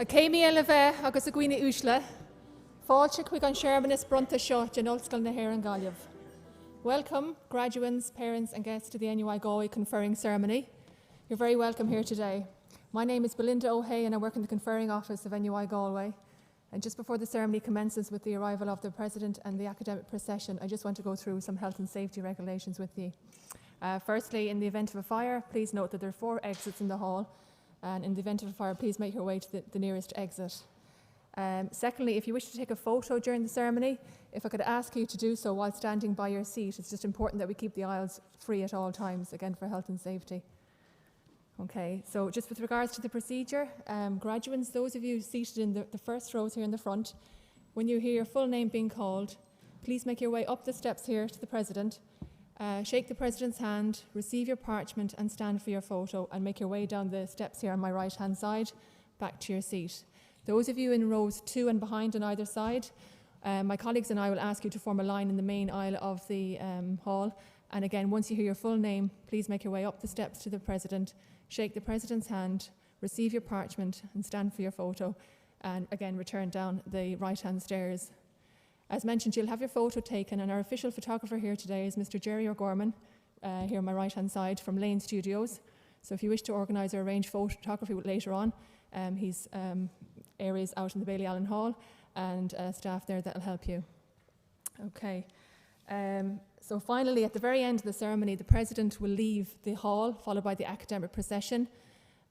Céimi eile bheith agus a gcuoine úsle, fáilte chuig an seirmanas bronta seo den Ollscoil na hÉireann Gaillimh. Welcome, graduates, parents and guests to the NUIG conferring ceremony. You're very welcome here today. My name is Belinda O'Hay and I work in the conferring office of NUI Galway. And just before the ceremony commences with the arrival of the President and the academic procession, I just want to go through some health and safety regulations with you. Firstly, in the event of a fire, please note that there are 4 exits in the hall. And in the event of a fire, please make your way to the nearest exit. Secondly, if you wish to take a photo during the ceremony, if I could ask you to do so while standing by your seat. It's just important that we keep the aisles free at all times, again for health and safety. Okay, so just with regards to the procedure, graduates, those of you seated in the first rows here in the front, when you hear your full name being called, please make your way up the steps here to the President. Shake the President's hand, receive your parchment and stand for your photo and make your way down the steps here on my right hand side back to your seat. Those of you in rows 2 and behind on either side, my colleagues and I will ask you to form a line in the main aisle of the hall, and again once you hear your full name, please make your way up the steps to the President, shake the President's hand, receive your parchment and stand for your photo, and again return down the right hand stairs. As mentioned, you'll have your photo taken, and our official photographer here today is Mr. Jerry O'Gorman, here on my right-hand side from Lane Studios. So if you wish to organise or arrange photography later on, he's areas out in the Bailey Allen Hall and staff there that will help you. Okay. So finally, at the very end of the ceremony, the President will leave the hall, followed by the academic procession,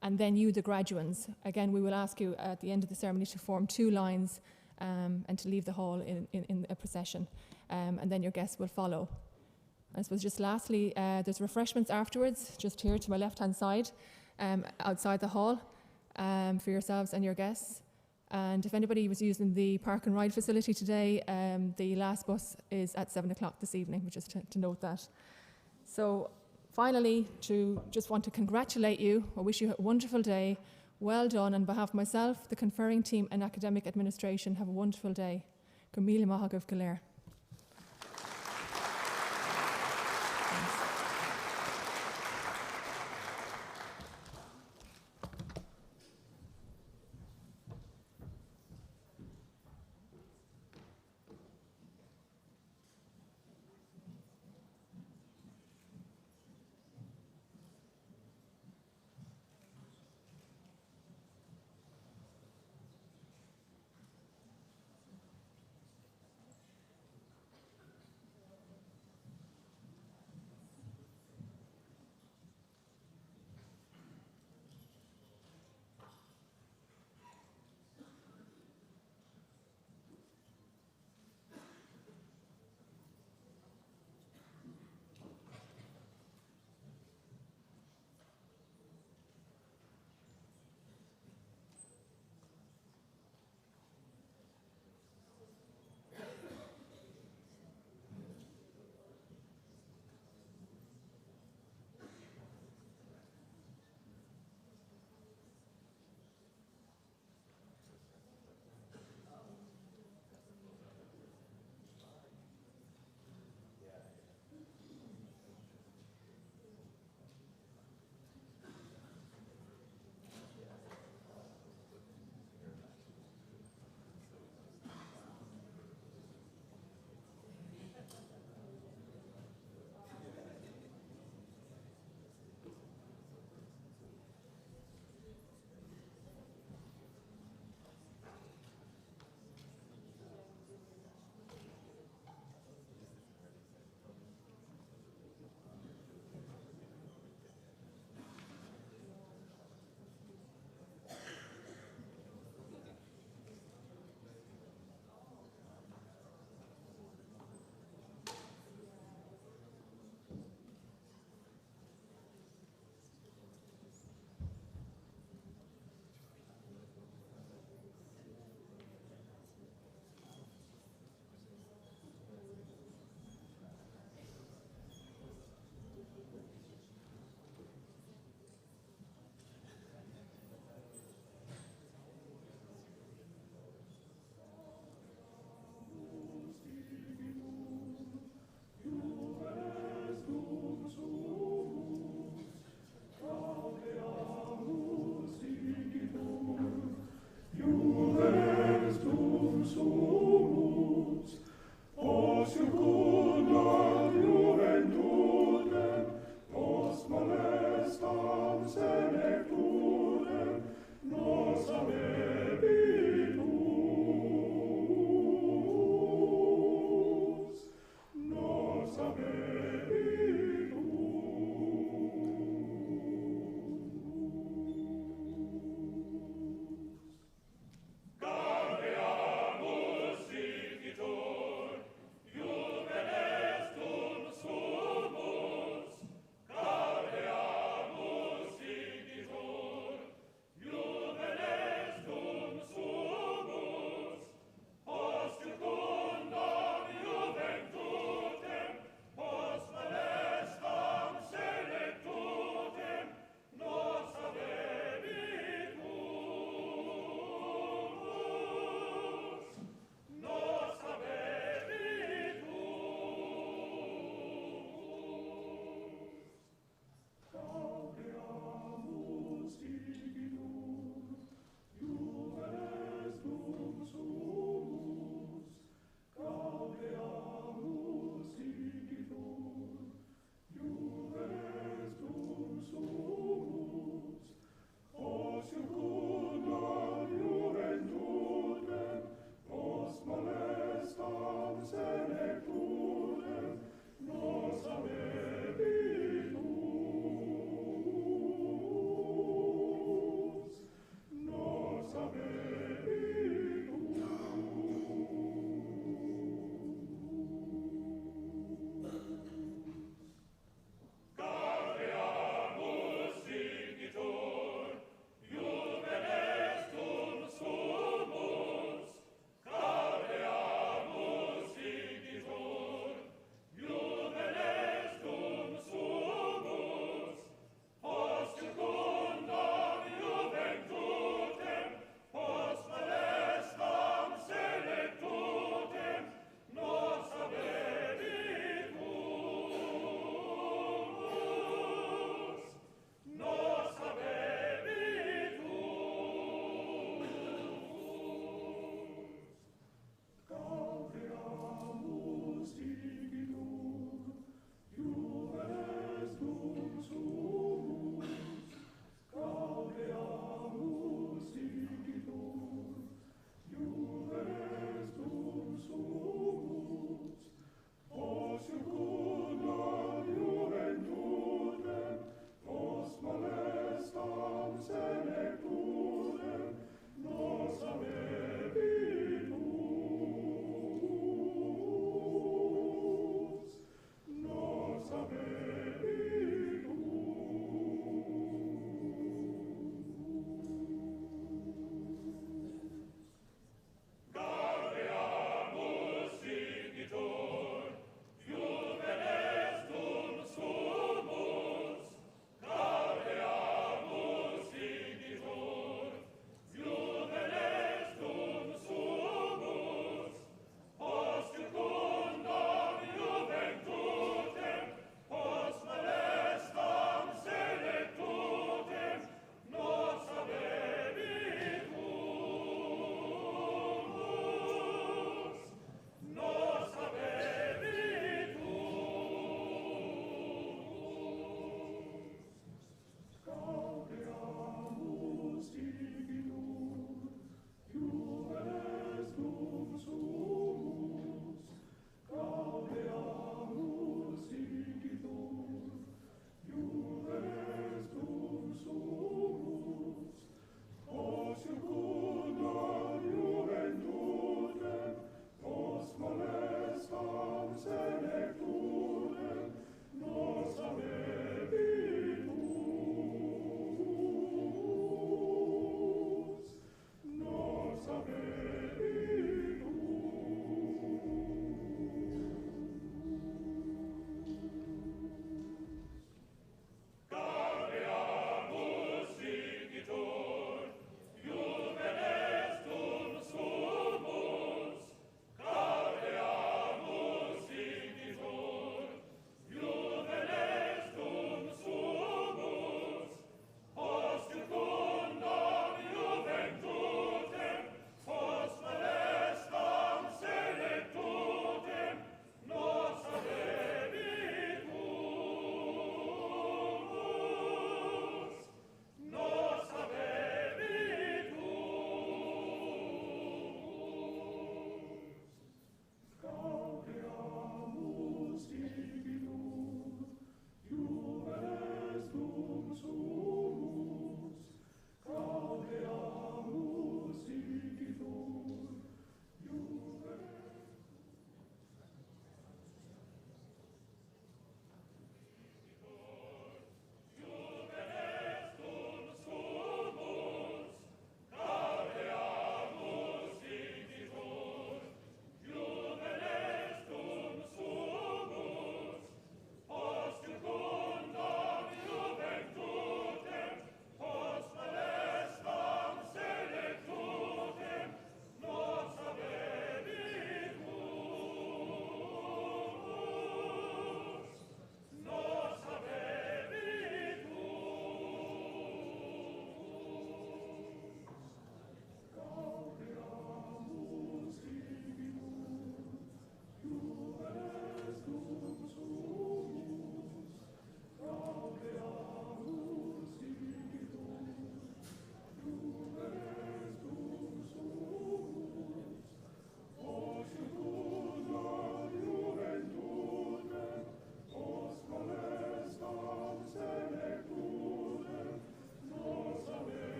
and then you, the graduates. Again, we will ask you at the end of the ceremony to form 2 lines and to leave the hall in a procession, and then your guests will follow. I suppose just lastly, there's refreshments afterwards, just here to my left-hand side, outside the hall, for yourselves and your guests. And if anybody was using the park and ride facility today, the last bus is at 7 o'clock this evening, just to note that. So finally, just want to congratulate you. I wish you a wonderful day. Well done. On behalf of myself, the conferring team and academic administration, have a wonderful day. Go míle maith agaibh go léir.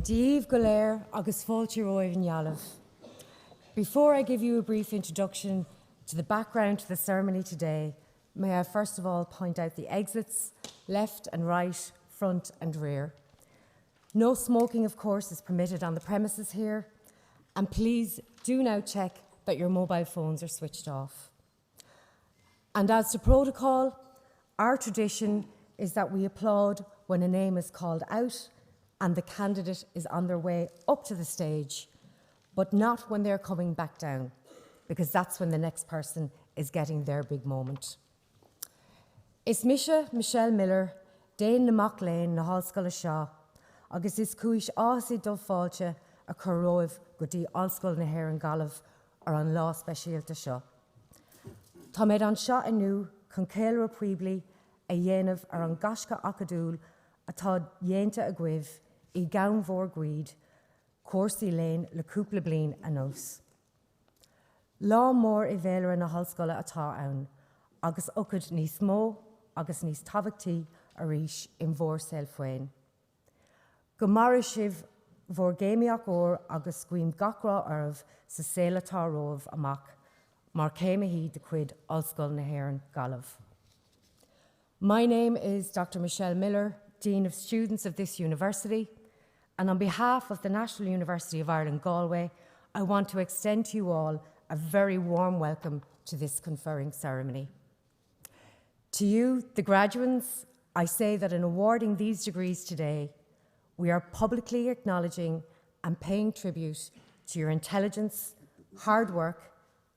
Díomh go léir agus fáilte roimh an Yalah. Before I give you a brief introduction to the background to the ceremony today, may I first of all point out the exits, left and right, front and rear. No smoking, of course, is permitted on the premises here, and please do now check that your mobile phones are switched off. And as to protocol, our tradition is that we applaud when a name is called out and the candidate is on their way up to the stage, but not when they're coming back down, because that's when the next person is getting their big moment. Is Misha Michelle Miller, Dane na Mac Lane na Hallscoil Seo, agus is cuis ásaí dul fáilte a chur roimh go dtí Allscoil na HÉireann Gaillimh ar an lá speisialta seo. Tá méid an seo inniu chun céile puibli a dhéanamh ar an gasca acadúil atá dhéanta a gcuibh I gabhaim mhór gcuid, cuasaí léinn le cúpla bliain anos. Lá mór I bhéilear na hallscoile atá ann, agus ocad níos mó agus níos tabhachtaí arís I mhór saol féin. Go mara sibh mhór géimeach ór agus cuim gachrá ormh sa saoil atá romh amach, mar céimihí de cuid Allscoil na HÉireann Gaillimh. My name is Dr. Michelle Miller, Dean of Students of this university, and on behalf of the National University of Ireland Galway, I want to extend to you all a very warm welcome to this conferring ceremony. To you, the graduates, I say that in awarding these degrees today, we are publicly acknowledging and paying tribute to your intelligence, hard work,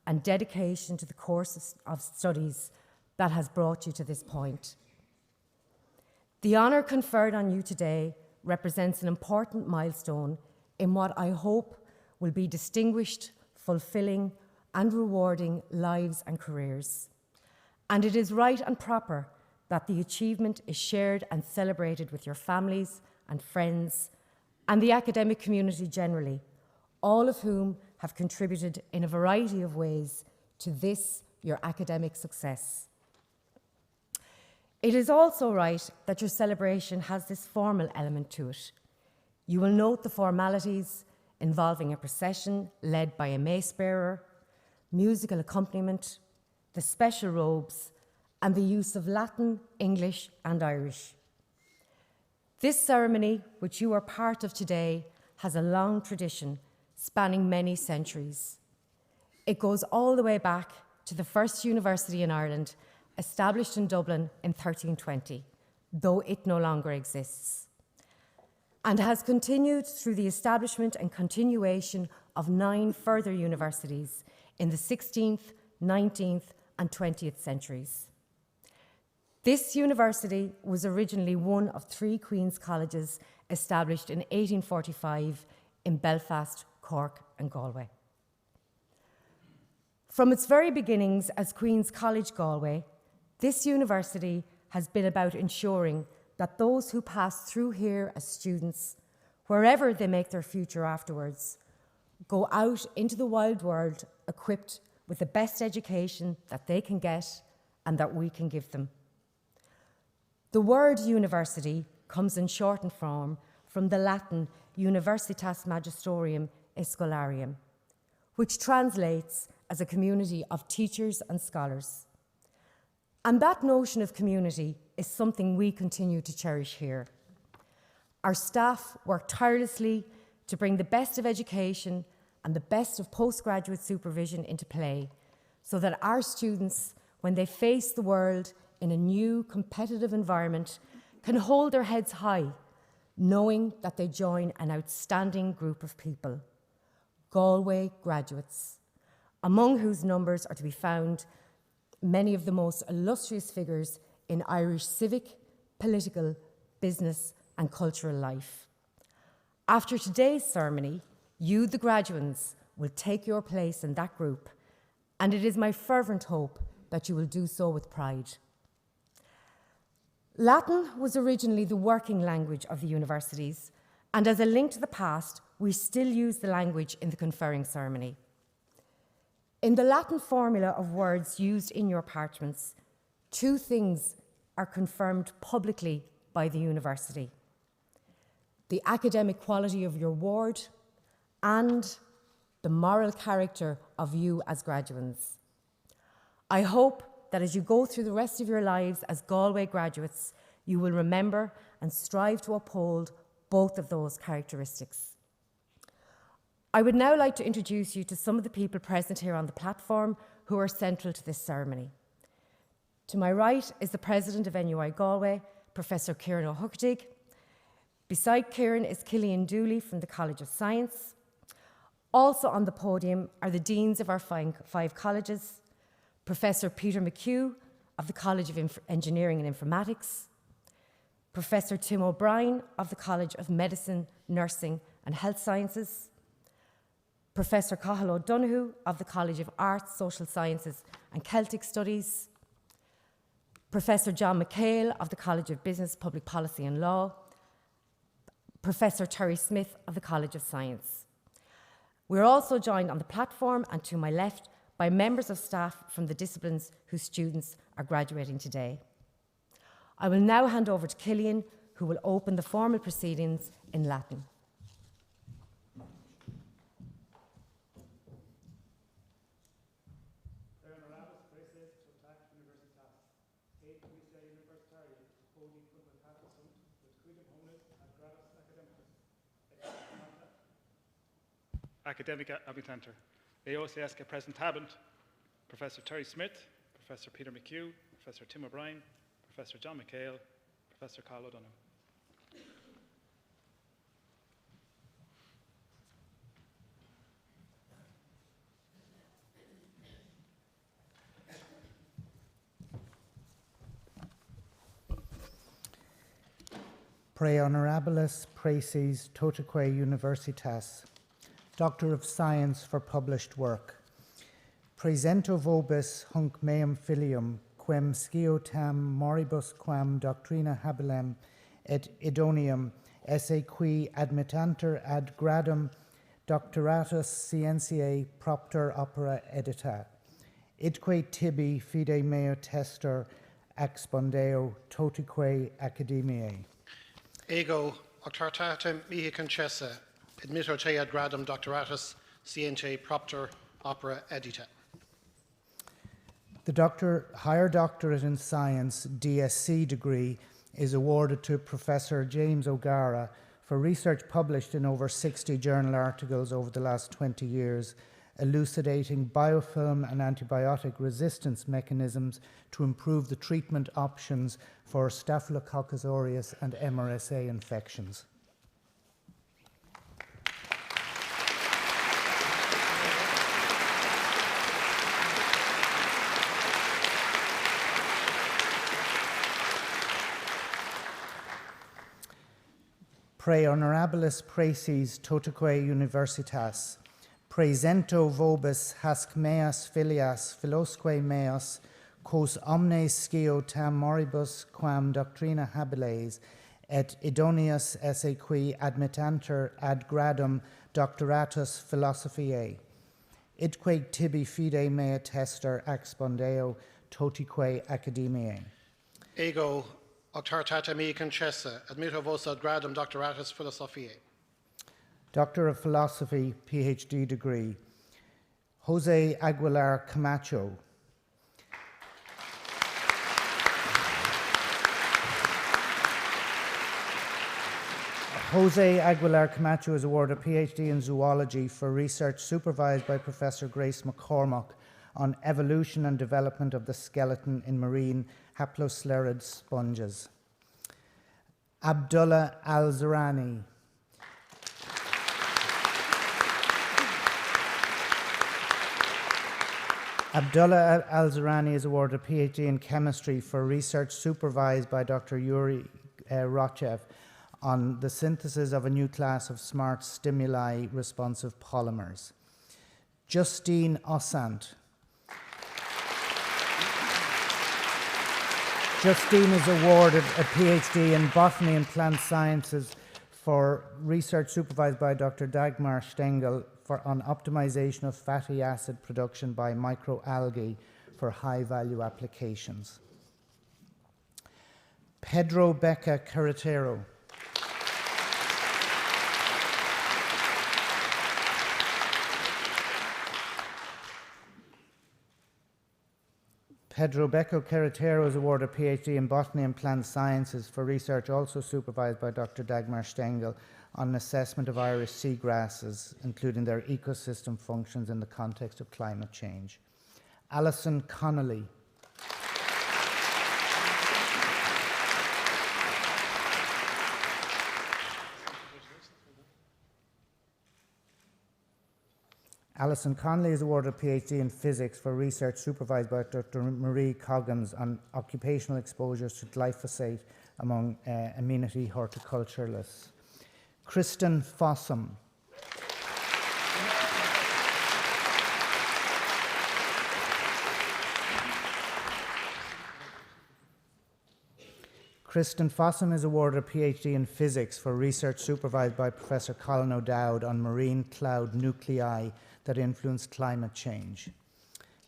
and dedication to the course of studies that has brought you to this point. The honour conferred on you today represents an important milestone in what I hope will be distinguished, fulfilling, and rewarding lives and careers. And it is right and proper that the achievement is shared and celebrated with your families and friends and the academic community generally, all of whom have contributed in a variety of ways to this, your academic success. It is also right that your celebration has this formal element to it. You will note the formalities involving a procession led by a mace bearer, musical accompaniment, the special robes, and the use of Latin, English, and Irish. This ceremony, which you are part of today, has a long tradition spanning many centuries. It goes all the way back to the first university in Ireland, established in Dublin in 1320, though it no longer exists, and has continued through the establishment and continuation of 9 further universities in the 16th, 19th, and 20th centuries. This university was originally one of 3 Queen's Colleges established in 1845 in Belfast, Cork, and Galway. From its very beginnings as Queen's College Galway, this university has been about ensuring that those who pass through here as students, wherever they make their future afterwards, go out into the wide world equipped with the best education that they can get and that we can give them. The word university comes in shortened form from the Latin Universitas Magisterium et Scholarium, which translates as a community of teachers and scholars. And that notion of community is something we continue to cherish here. Our staff work tirelessly to bring the best of education and the best of postgraduate supervision into play, so that our students, when they face the world in a new competitive environment, can hold their heads high, knowing that they join an outstanding group of people, Galway graduates, among whose numbers are to be found many of the most illustrious figures in Irish civic, political, business, and cultural life. After today's ceremony, you, the graduates, will take your place in that group, and it is my fervent hope that you will do so with pride. Latin was originally the working language of the universities, and as a link to the past, we still use the language in the conferring ceremony. In the Latin formula of words used in your parchments, 2 things are confirmed publicly by the university. the academic quality of your ward, and the moral character of you as graduates. I hope that as you go through the rest of your lives as Galway graduates, you will remember and strive to uphold both of those characteristics. I would now like to introduce you to some of the people present here on the platform who are central to this ceremony. To my right is the President of NUI Galway, Professor Kieran O'Huckertig. Beside Kieran is Cillian Dooley from the College of Science. Also on the podium are the Deans of our five colleges, Professor Peter McHugh of the College of Engineering and Informatics, Professor Tim O'Brien of the College of Medicine, Nursing and Health Sciences, Professor Cathal O'Donoghue of the College of Arts, Social Sciences and Celtic Studies, Professor John McHale of the College of Business, Public Policy and Law, Professor Terry Smith of the College of Science. We're also joined on the platform and to my left by members of staff from the disciplines whose students are graduating today. I will now hand over to Cillian, who will open the formal proceedings in Latin. Academic Abitanter. EOCSK Presentabant, Professor Terry Smith, Professor Peter McHugh, Professor Tim O'Brien, Professor John McHale, Professor Cathal O'Donoghue. Pre Honorabilis Praeses Totaque Universitas, Doctor of Science for published work. Presento vobis hunc meum filium, quem sciotam moribus quam doctrina habilem et idoneum esse qui admittanter ad gradum doctoratus scientiae propter opera edita. Idque tibi fide meo tester expondeo totique academiae. Ego octartatem mihi concessa, admitto te ad gradum doctoratus scientiae propter opera edita. The Higher Doctorate in Science DSc degree is awarded to Professor James O'Gara for research published in over 60 journal articles over the last 20 years, elucidating biofilm and antibiotic resistance mechanisms to improve the treatment options for Staphylococcus aureus and MRSA infections. Pre Honorabilis Praeses Totaque Universitas, Presento vobis hasc meas filias philosque meas, quos omnes scio tam moribus quam doctrina habiles, et idoneus esse qui admittanter ad gradum doctoratus philosophiae. Idque tibi fide mea tester expondeo totique academiae. Ego octartata mihi concessa, admitto vos ad gradum doctoratus philosophiae. Doctor of Philosophy, PhD degree, Jose Aguilar Camacho. Jose Aguilar Camacho is awarded a PhD in zoology for research supervised by Professor Grace McCormack on evolution and development of the skeleton in marine haploslerid sponges. Abdullah Al-Zarani. Abdullah Al-Zarani is awarded a PhD in chemistry for research supervised by Dr. Yuri Rochev on the synthesis of a new class of smart stimuli responsive polymers. Justine Ossant. Justine is awarded a PhD in botany and plant sciences for research supervised by Dr. Dagmar Stengel on optimization of fatty acid production by microalgae for high-value applications. Pedro Beca Carretero. Pedro Becco Carretero is awarded a PhD in Botany and Plant Sciences for research also supervised by Dr. Dagmar Stengel on an assessment of Irish seagrasses, including their ecosystem functions in the context of climate change. Alison Connolly. Alison Connolly is awarded a PhD in physics for research supervised by Dr. Marie Coggins on occupational exposures to glyphosate among amenity horticulturalists. Kristen Fossum. Kristen Fossum is awarded a PhD in physics for research supervised by Professor Colin O'Dowd on marine cloud nuclei that influence climate change.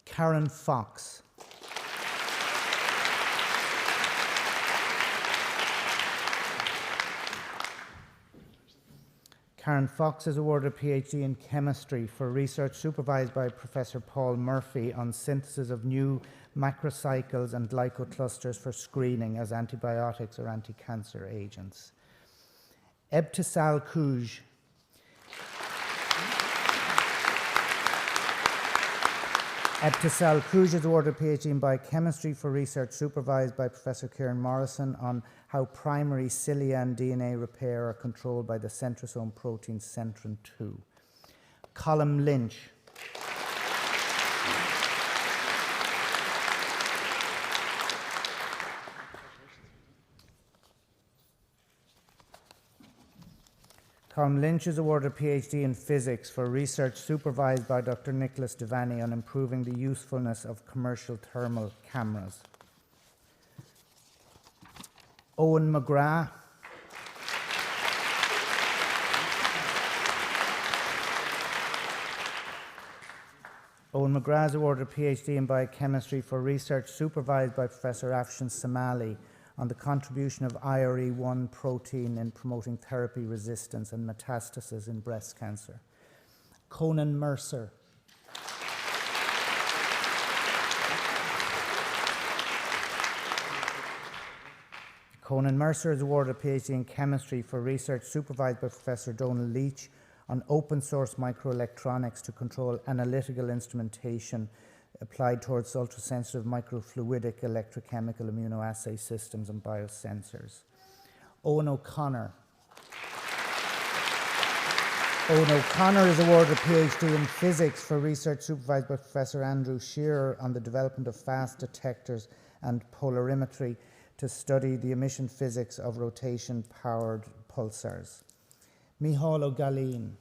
Karen Fox. Karen Fox is awarded a PhD in chemistry for research supervised by Professor Paul Murphy on synthesis of new macrocycles and glycoclusters for screening as antibiotics or anti-cancer agents. Ebtisal Kuj. Ebtisal Kuj is awarded a PhD in biochemistry for research supervised by Professor Kieran Morrison on how primary cilia and DNA repair are controlled by the centrosome protein centrin 2. Colm Lynch. Colm Lynch is awarded a PhD in physics for research supervised by Dr. Nicholas Devaney on improving the usefulness of commercial thermal cameras. Owen McGrath. Owen McGrath is awarded a PhD in biochemistry for research supervised by Professor Afshin Samali on the contribution of IRE1 protein in promoting therapy resistance and metastasis in breast cancer. Conan Mercer. Conan Mercer is awarded a PhD in chemistry for research supervised by Professor Donal Leach on open source microelectronics to control analytical instrumentation applied towards ultrasensitive microfluidic electrochemical immunoassay systems and biosensors. Owen O'Connor. Owen O'Connor is awarded a PhD in physics for research supervised by Professor Andrew Shearer on the development of fast detectors and polarimetry to study the emission physics of rotation-powered pulsars. Micheál O'Galleen.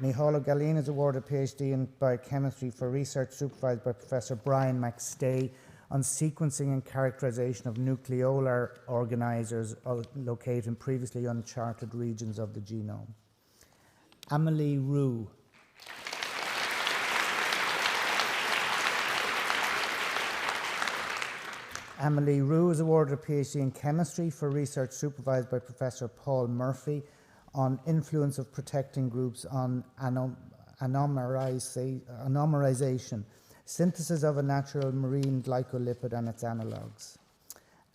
Micheál O'Galleen is awarded a PhD in biochemistry for research supervised by Professor Brian McStay on sequencing and characterization of nucleolar organizers located in previously uncharted regions of the genome. Amelie Roux. Amelie Roux is awarded a PhD in chemistry for research supervised by Professor Paul Murphy on influence of protecting groups on anomerization, synthesis of a natural marine glycolipid and its analogues.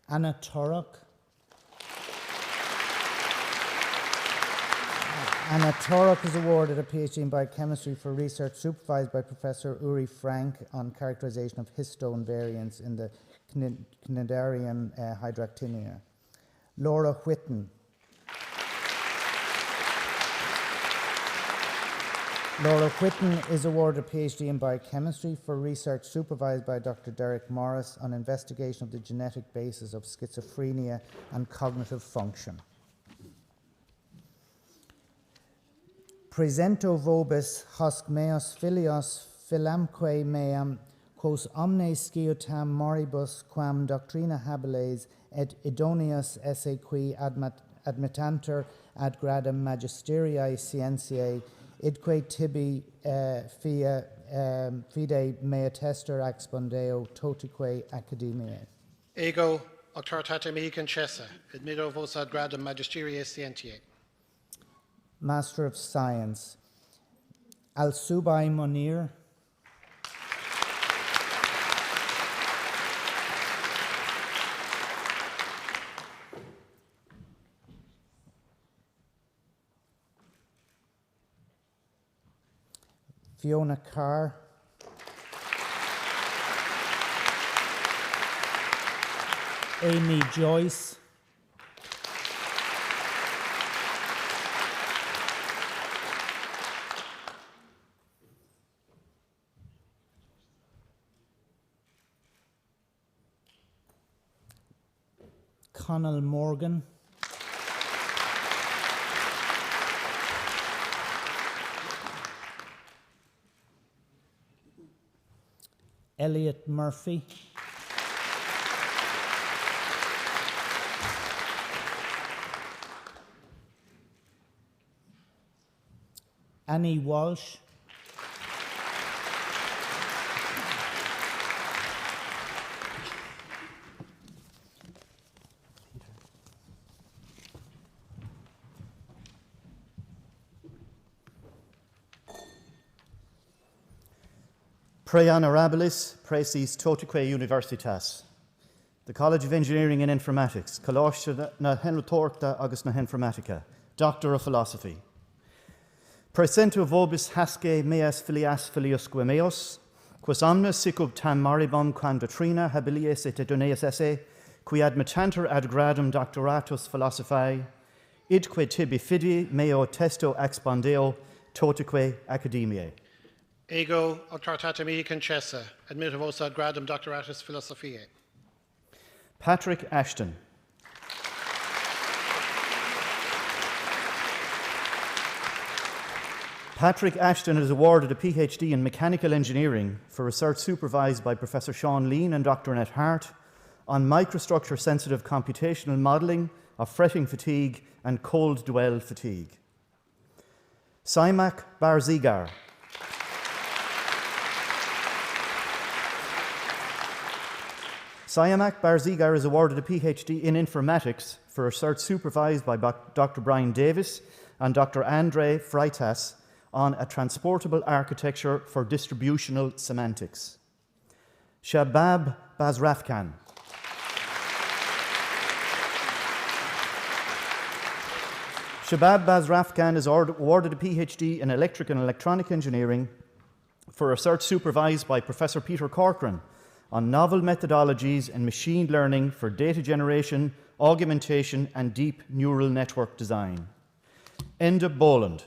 Anna Turok. Anna Turok is awarded a PhD in biochemistry for research supervised by Professor Uri Frank on characterization of histone variants in the Cnidarian hydractinia. Laura Whitten. Laura Whitten is awarded a PhD in biochemistry for research supervised by Dr. Derek Morris on investigation of the genetic basis of schizophrenia and cognitive function. Presento vobis hoc meos filios filamque meam quos omne sciotam moribus quam doctrina habilis et idoneus esse qui admittanter ad gradum magisterii scientiae idque tibi fide mea tester expondeo totique academiae. Ego octartate mihi concessa, et mido vos ad gradum magisterii scientiae. Master of Science. Al-Subai Munir, Fiona Carr, Amy Joyce, Connell Morgan, Elliot Murphy, Annie Walsh, Pre honorabilis precis totique universitas. The College of Engineering and Informatics, Colosha na Henrotorta agus na Informatica, Doctor of Philosophy. Presento vobis hasce meas filias filius meos, quas omnes sicub tam maribum quandatrina habilis et idoneus esse, qui admittanter ad gradum doctoratus philosophiae, idque tibi fidi meo testo expandeo totique academiae. Ego auctoritatem mihi concessa, admittavos ad gradum doctoratus philosophiae. Patrick Ashton. Patrick Ashton is awarded a PhD in Mechanical Engineering for research supervised by Professor Sean Lean and Dr. Annette Hart on microstructure-sensitive computational modelling of fretting fatigue and cold dwell fatigue. Saimak Barzigar. Saimak Barzigar is awarded a PhD in Informatics for research supervised by Dr. Brian Davis and Dr. Andre Freitas on a transportable architecture for distributional semantics. Shabab Bazrafkan. Shabab Bazrafkan is awarded a PhD in Electric and Electronic Engineering for research supervised by Professor Peter Corcoran on novel methodologies in machine learning for data generation, augmentation and deep neural network design. Enda Boland.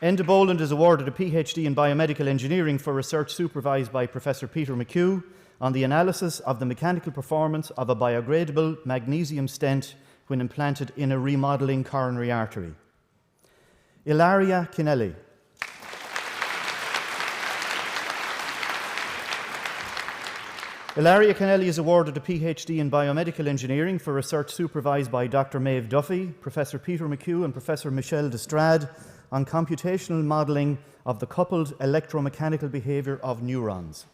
Enda Boland is awarded a PhD in Biomedical Engineering for research supervised by Professor Peter McHugh on the analysis of the mechanical performance of a biodegradable magnesium stent when implanted in a remodeling coronary artery. Ilaria Kinelli. Ilaria Kinelli is awarded a PhD in Biomedical Engineering for research supervised by Dr. Maeve Duffy, Professor Peter McHugh and Professor Michelle Destrade on computational modelling of the coupled electromechanical behaviour of neurons.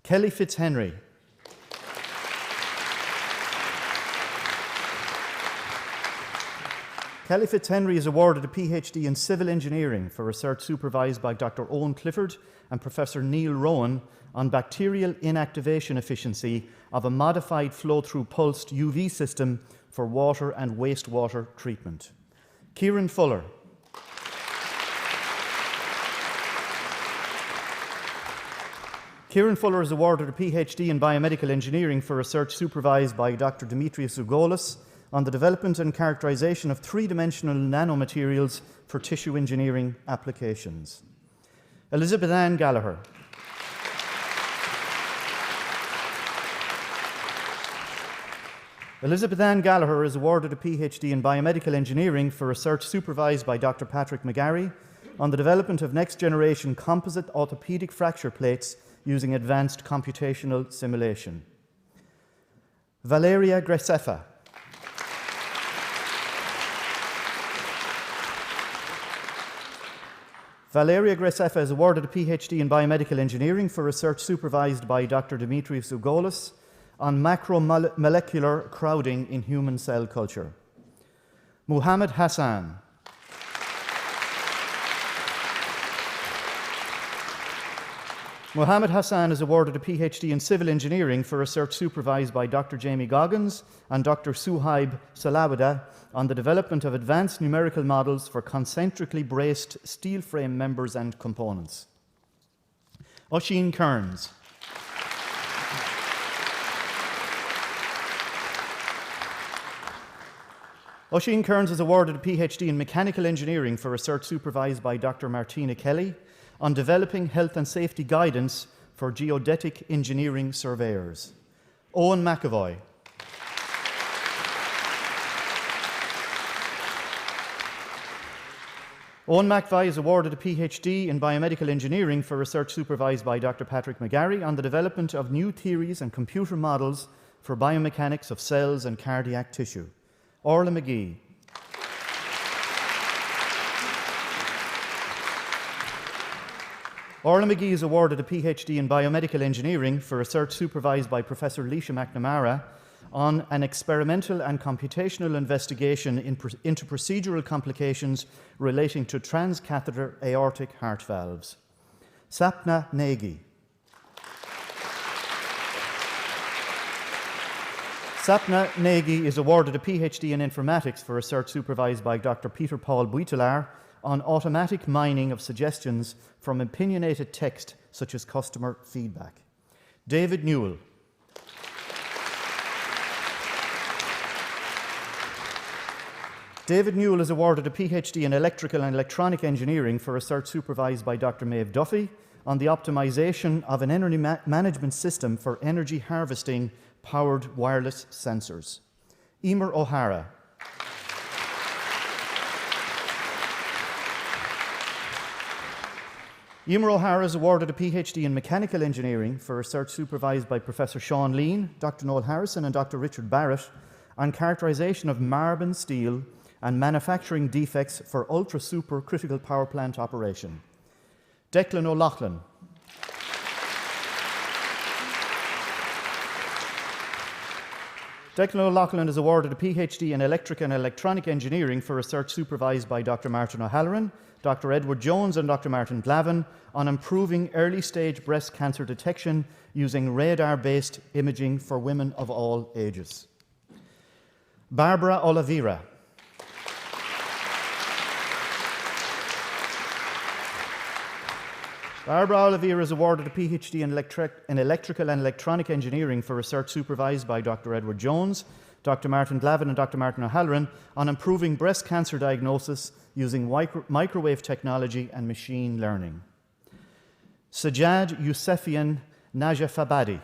Kelly Fitzhenry. Kelly Fitzhenry is awarded a PhD in Civil Engineering for research supervised by Dr. Owen Clifford and Professor Neil Rowan on bacterial inactivation efficiency of a modified flow-through pulsed UV system for water and wastewater treatment. Kieran Fuller. Kieran Fuller is awarded a PhD in Biomedical Engineering for research supervised by Dr. Dimitrios Zougolis on the development and characterization of three-dimensional nanomaterials for tissue engineering applications. Elizabeth Ann Gallagher. Elizabeth Ann Gallagher is awarded a PhD in Biomedical Engineering for research supervised by Dr. Patrick McGarry on the development of next-generation composite orthopedic fracture plates using advanced computational simulation. Valeria Gresefa. Valeria Gresefa is awarded a PhD in Biomedical Engineering for research supervised by Dr. Dimitrios Zougolis on macromolecular crowding in human cell culture. Muhammad Hassan. Muhammad Hassan is awarded a PhD in civil engineering for research supervised by Dr. Jamie Goggins and Dr. Suhaib Salawada on the development of advanced numerical models for concentrically braced steel frame members and components. Oisin Kearns. Oisin Kearns is awarded a PhD in mechanical engineering for research supervised by Dr. Martina Kelly on developing health and safety guidance for geodetic engineering surveyors. Owen McAvoy. Owen McAvoy is awarded a PhD in biomedical engineering for research supervised by Dr. Patrick McGarry on the development of new theories and computer models for biomechanics of cells and cardiac tissue. Orla McGee. Orla McGee is awarded a PhD in biomedical engineering for research supervised by Professor Leisha McNamara on an experimental and computational investigation into procedural complications relating to transcatheter aortic heart valves. Sapna Negi. Sapna Negi is awarded a PhD in informatics for research supervised by Dr. Peter Paul Buitelar on automatic mining of suggestions from opinionated text such as customer feedback. David Newell. David Newell is awarded a PhD in electrical and electronic engineering for research supervised by Dr. Maeve Duffy on the optimization of an energy management system for energy harvesting powered wireless sensors. Emer O'Hara. Emer O'Hara is awarded a PhD in mechanical engineering for research supervised by Professor Sean Lean, Dr. Noel Harrison and Dr. Richard Barrett on characterization of Marben steel and manufacturing defects for ultra-supercritical power plant operation. Declan O'Loughlin. Declan O'Loughlin is awarded a PhD in electric and electronic engineering for research supervised by Dr. Martin O'Halloran, Dr. Edward Jones and Dr. Martin Glavin on improving early-stage breast cancer detection using radar-based imaging for women of all ages. Barbara Oliveira. Barbara Oliveira is awarded a PhD in electrical and electronic engineering for research supervised by Dr. Edward Jones, Dr. Martin Glavin and Dr. Martin O'Halloran on improving breast cancer diagnosis using microwave technology and machine learning. Sajjad Yousefian Najafabadi.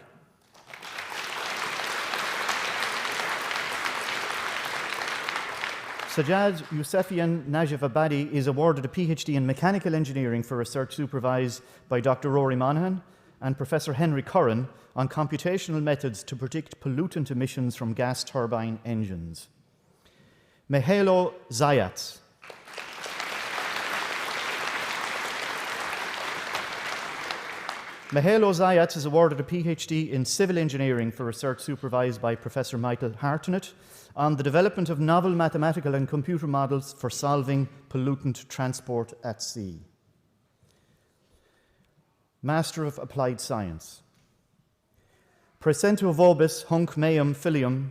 Sajjad Yousefian Najafabadi is awarded a PhD in mechanical engineering for research supervised by Dr. Rory Monaghan and Professor Henry Curran on computational methods to predict pollutant emissions from gas turbine engines. Mihailo Zayats. Mihailo Zayats is awarded a PhD in civil engineering for research supervised by Professor Michael Hartnett on the development of novel mathematical and computer models for solving pollutant transport at sea. Master of Applied Science. Presento vobis hunc meum filium,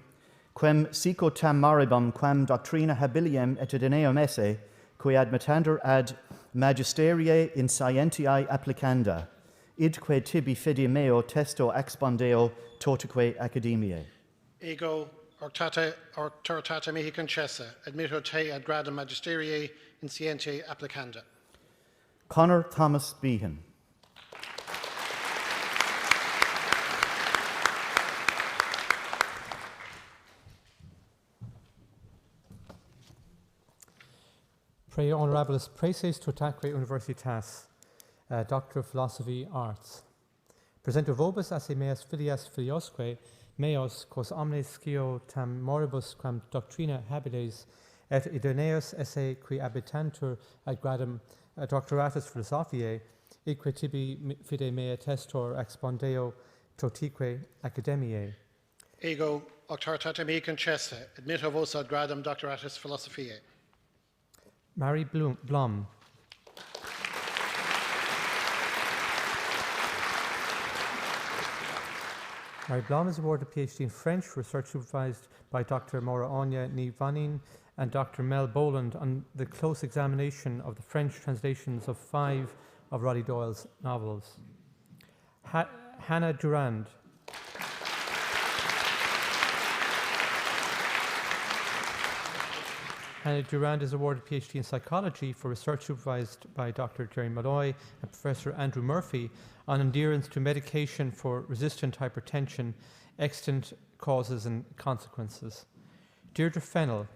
quem sico tam maribum quam doctrina habilium et idoneum esse, qui admittander ad magisterie in scientiae applicanda, idque tibi fide meo testo expondeo totique academiae. Ego ortata mihi concessa, admitto te ad gradum magisterie in scientiae applicanda. Connor Thomas Behan. Pre honorabilis praeses totaque universitas, Doctor of Philosophy Arts. Presento vobis esse meas filias filiosque, meos, quos omnes scio tam moribus quam doctrina habiles, et idoneus esse qui habitantur ad gradum doctoratus philosophiae, idque tibi fide mea testor expondeo totique academiae. Ego octartata mi concessa, admitto vos ad gradum doctoratus philosophiae. Mary Blum. Mary Blum is awarded a PhD in French, research supervised by Dr. Maura Anya Nivanin and Dr. Mel Boland on the close examination of the French translations of 5 of Roddy Doyle's novels. Hannah Durand. Hannah Durand is awarded a PhD in psychology for research supervised by Dr. Jerry Malloy and Professor Andrew Murphy on adherence to medication for resistant hypertension, extant causes and consequences. Deirdre Fennell.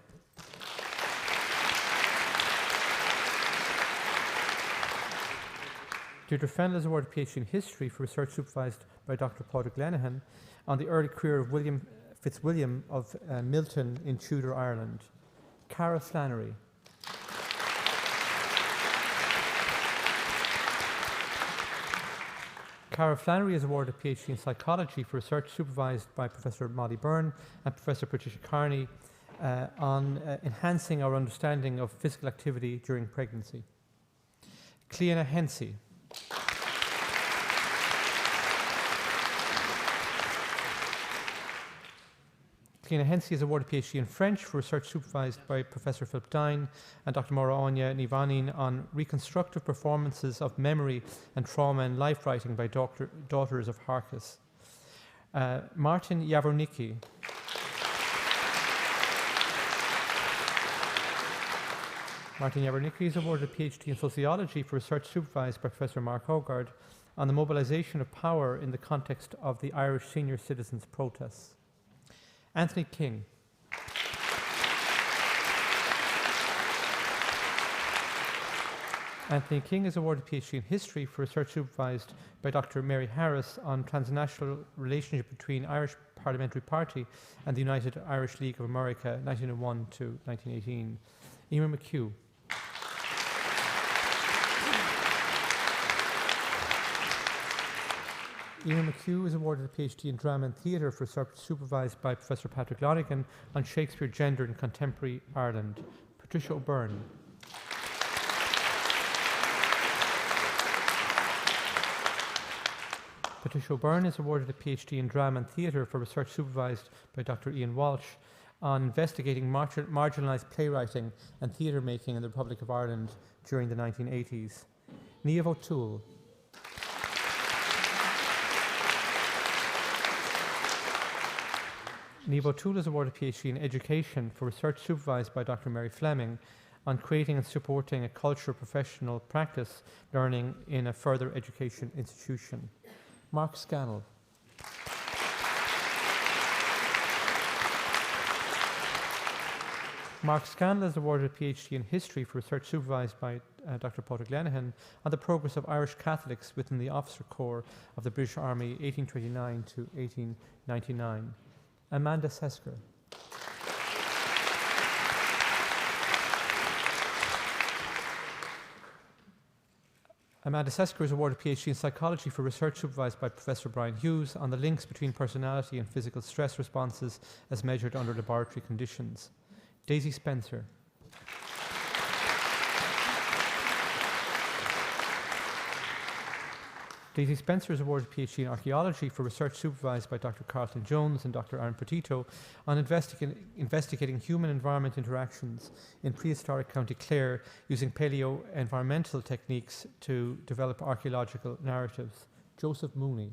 Deirdre Fennell is awarded a PhD in history for research supervised by Dr. Padraig Lenihan on the early career of William Fitzwilliam of Milton in Tudor Ireland. Cara Flannery. Cara Flannery is awarded a PhD in psychology for research supervised by Professor Molly Byrne and Professor Patricia Carney on enhancing our understanding of physical activity during pregnancy. Cleana Hensey. Cleana Hensey is awarded a PhD in French for research supervised by Professor Philip Dine and Dr. Maura Anya Nivanin on reconstructive performances of memory and trauma in life writing by Daughters of Harkis. Martin Jawornicki. Martin Jawornicki is awarded a PhD in sociology for research supervised by Professor Mark Hogarth on the mobilisation of power in the context of the Irish senior citizens' protests. Anthony King. Anthony King is awarded a PhD in history for research supervised by Dr. Mary Harris on transnational relationship between Irish Parliamentary Party and the United Irish League of America, 1901 to 1918. Emer McHugh. Emer McHugh is awarded a PhD in drama and theatre for research supervised by Professor Patrick Lonigan on Shakespeare gender in contemporary Ireland. Patricia O'Byrne. Patricia O'Byrne is awarded a PhD in drama and theatre for research supervised by Dr. Ian Walsh on investigating marginalised playwriting and theatre making in the Republic of Ireland during the 1980s. Niamh O'Toole. Niamh O'Toole is awarded a PhD in education for research supervised by Dr. Mary Fleming on creating and supporting a culture of professional practice learning in a further education institution. Mark Scannell. Mark Scannell is awarded a PhD in history for research supervised by Dr. Padraig Lenihan on the progress of Irish Catholics within the Officer Corps of the British Army 1829 to 1899. Amanda Sesker. Amanda Sesker is awarded a PhD in psychology for research supervised by Professor Brian Hughes on the links between personality and physical stress responses as measured under laboratory conditions. Daisy Spencer. Daisy Spencer is awarded a PhD in archaeology for research supervised by Dr. Carlton Jones and Dr. Aaron Petito on investigating human-environment interactions in prehistoric County Clare using paleo-environmental techniques to develop archaeological narratives. Joseph Mooney.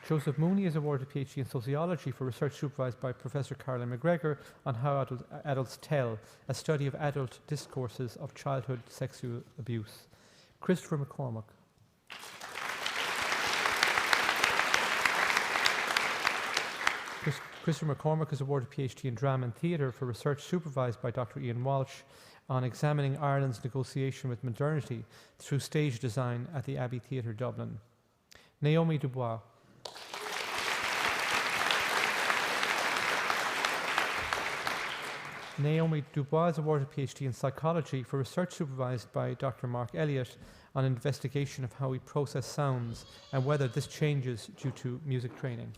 Joseph Mooney is awarded a PhD in sociology for research supervised by Professor Caroline McGregor on how adults tell, a study of adult discourses of childhood sexual abuse. Christopher McCormack. Christopher McCormack is awarded a PhD in drama and theatre for research supervised by Dr. Ian Walsh on examining Ireland's negotiation with modernity through stage design at the Abbey Theatre, Dublin. Naomi Dubois. Naomi Dubois is awarded a PhD in psychology for research supervised by Dr. Mark Elliott on an investigation of how we process sounds and whether this changes due to music training.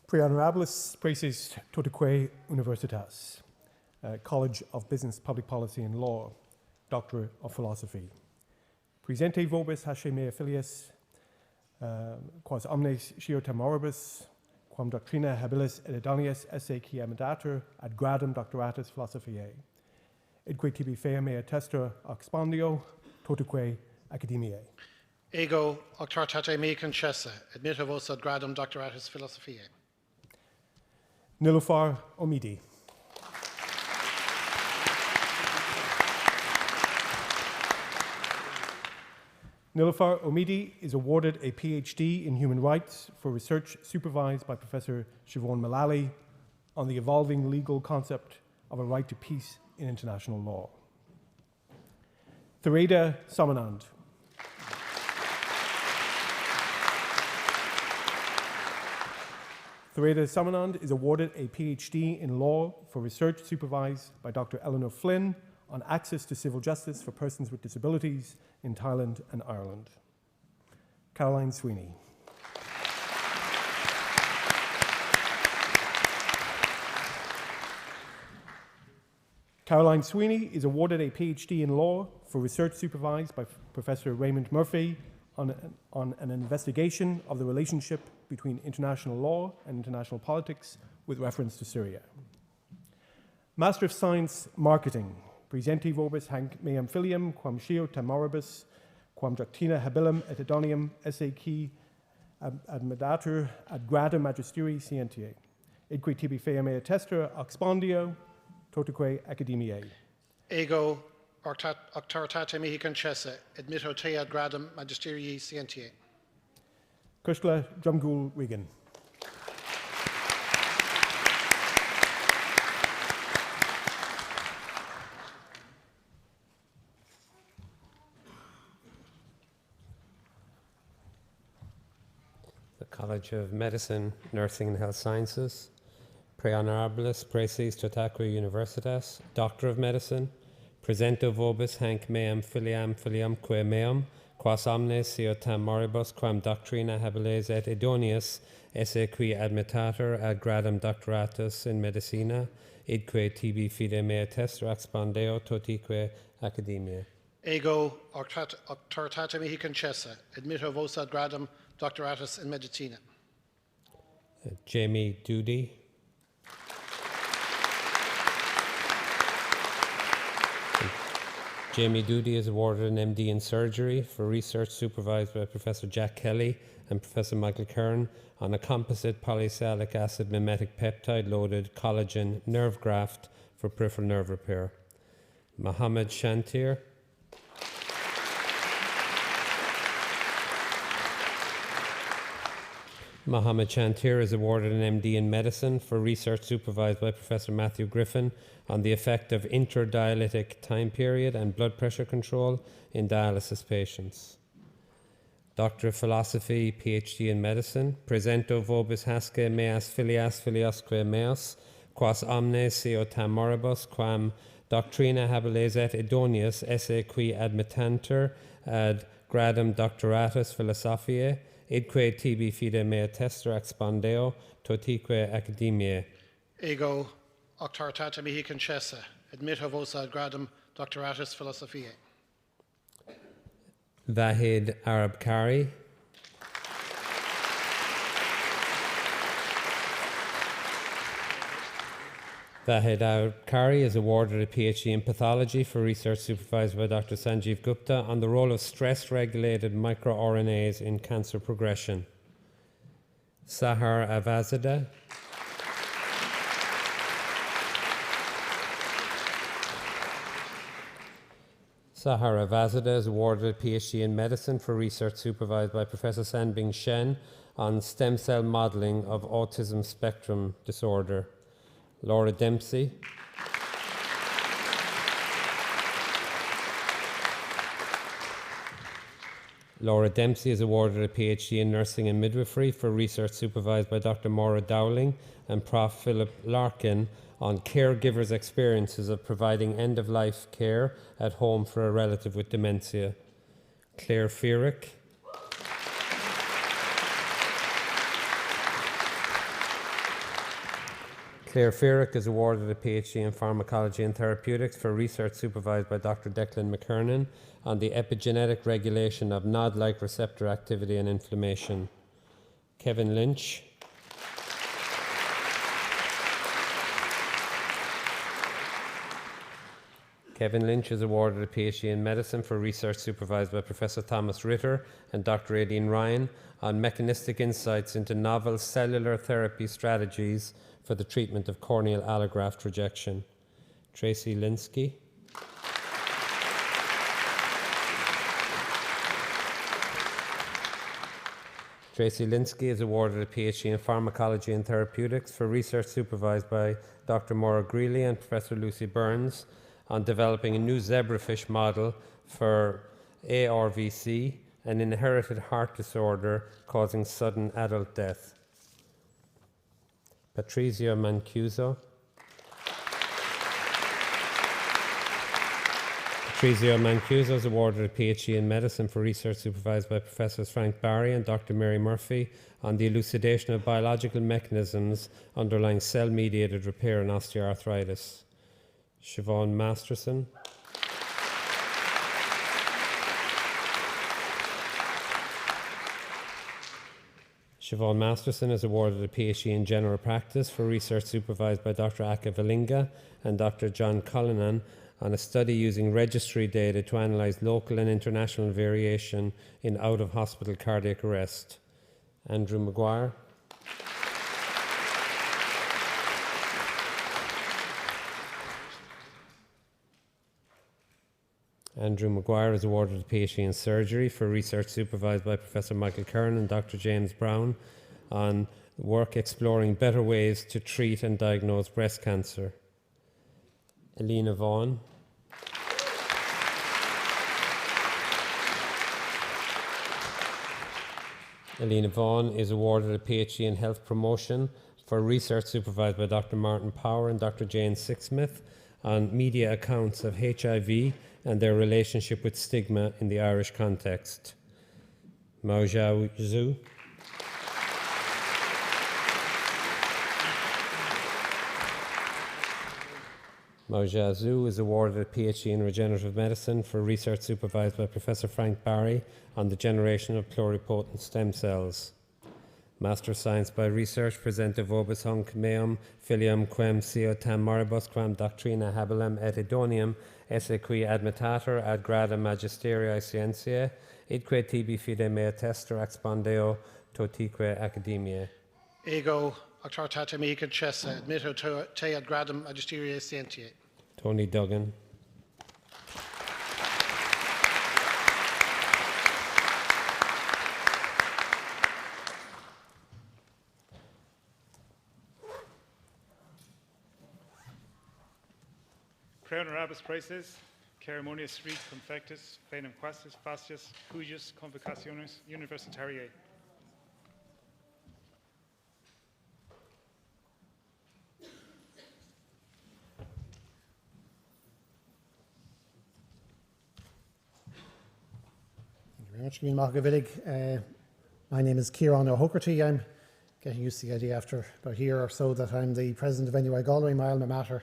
Pre honorabilis praeses totaque universitas, College of Business, Public Policy and Law, Doctor of Philosophy. Presente vobis hace mea filius, quas omnes sciota moribus, quam doctrina habilis et idonius esse qui amendatur ad gradum doctoratus philosophiae. Idque tibi fea mea testura expandio, totaque academiae. Ego octartate me concessa, admito vos ad gradum doctoratus philosophiae. Nilufar omidi. Nilufar Omidi is awarded a PhD in Human Rights for research supervised by Professor Siobhan Mullally on the evolving legal concept of a right to peace in international law. Thereda Samanand. Thereda Samanand is awarded a PhD in law for research supervised by Dr. Eleanor Flynn on access to civil justice for persons with disabilities in Thailand and Ireland. Caroline Sweeney. Caroline Sweeney is awarded a PhD in law for research supervised by Professor Raymond Murphy on an investigation of the relationship between international law and international politics with reference to Syria. Master of Science, Marketing. Presenti vobis hanc meam filium, quam scio temoribus, quam doctrina habilim et idonium esse qui admedatur ad gradum magisteri scientiae. Idque tibi fea mea testura expandio, totaque academiae. Ego octartate mihi concessa, admito te ad gradum magisterii scientiae. Kushla Drumgool Wigan. College of Medicine, Nursing and Health Sciences, Pre Honorabilis Praeses Totaque Universitas, Doctor of Medicine, Presento vobis hanc meam filiamque meum, quas omnes siotam moribus, quam doctrina habilis et idonius, esse qui admitatur ad gradum doctoratus in medicina, idque tibi fide mea testura expandeo totique academiae. Ego octartate mihi concessa, admito vos ad gradum doctoratus in medicina. Jamie Doody. Jamie Doody is awarded an MD in surgery for research supervised by Professor Jack Kelly and Professor Michael Kern on a composite polysalic acid mimetic peptide loaded collagen nerve graft for peripheral nerve repair. Mohammed Shantir. Mohammed Shantir is awarded an MD in medicine for research supervised by Professor Matthew Griffin on the effect of interdialytic time period and blood pressure control in dialysis patients. Doctor of Philosophy, PhD in Medicine, Presento vobis hasce meas filias filiosque meos, quas omnes siotam moribus, quam doctrina habilis et idonius esse qui admittantur ad gradum doctoratus philosophiae, idque tibi fide mea testura expandeo, totique academiae. Ego octartate mihi concessa, admito vos ad gradum doctoratus philosophiae. Vahid Arab Kari. Vahid Arab Kari is awarded a PhD in pathology for research supervised by Dr. Sanjeev Gupta on the role of stress-regulated microRNAs in cancer progression. Sahar Avazadeh. Sahar Avazadeh is awarded a PhD in medicine for research supervised by Professor Sanbing Shen on stem cell modeling of autism spectrum disorder. Laura Dempsey. Laura Dempsey is awarded a PhD in Nursing and Midwifery for research supervised by Dr. Maura Dowling and Prof. Philip Larkin on caregivers' experiences of providing end-of-life care at home for a relative with dementia. Claire Fearick. Claire Fearick is awarded a PhD in Pharmacology and Therapeutics for research supervised by Dr. Declan McKernan on the epigenetic regulation of NOD-like receptor activity and inflammation. Kevin Lynch. Kevin Lynch is awarded a PhD in Medicine for research supervised by Professor Thomas Ritter and Dr. Aileen Ryan on mechanistic insights into novel cellular therapy strategies for the treatment of corneal allograft rejection. Tracy Linsky. Tracy Linsky is awarded a PhD in Pharmacology and Therapeutics for research supervised by Dr. Maura Greeley and Professor Lucy Burns on developing a new zebrafish model for ARVC, an inherited heart disorder causing sudden adult death. Patrizia Mancuso. Patrizia Mancuso is awarded a PhD in Medicine for research supervised by Professors Frank Barry and Dr. Mary Murphy on the elucidation of biological mechanisms underlying cell-mediated repair and osteoarthritis. Siobhan Masterson. Siobhan Masterson is awarded a PhD in General Practice for research supervised by Dr. Aka Valinga and Dr. John Cullinan on a study using registry data to analyse local and international variation in out-of-hospital cardiac arrest. Andrew Maguire. Andrew Maguire is awarded a PhD in Surgery for research supervised by Professor Michael Kern and Dr. James Brown on work exploring better ways to treat and diagnose breast cancer. Elena Vaughan. Elena Vaughan is awarded a PhD in Health Promotion for research supervised by Dr. Martin Power and Dr. Jane Sixsmith on media accounts of HIV and their relationship with stigma in the Irish context. Maojia Zhu. Maojia Zhu is awarded a PhD in Regenerative Medicine for research supervised by Professor Frank Barry on the generation of pluripotent stem cells. Master of Science by Research, presenta vobis hunc meum filium quem sio tam moribus quam doctrina habilem et idonium esse qui admitator ad gradum magisteriae scientiae, idque tibi fide mea tester expandeo totique academiae. Ego octartata mihi concessa, admitto te ad gradum magisteriae scientiae. Tony Duggan. Pre honorabis praeses, ceremonias rit confectus, plenum quasis, facias, cuius convocationes universitariae. Thank you very much, Gavilig. My name is Kieran O'Hokerty. I'm getting used to the idea after about a year or so that I'm the president of NUIG Galway, my alma mater,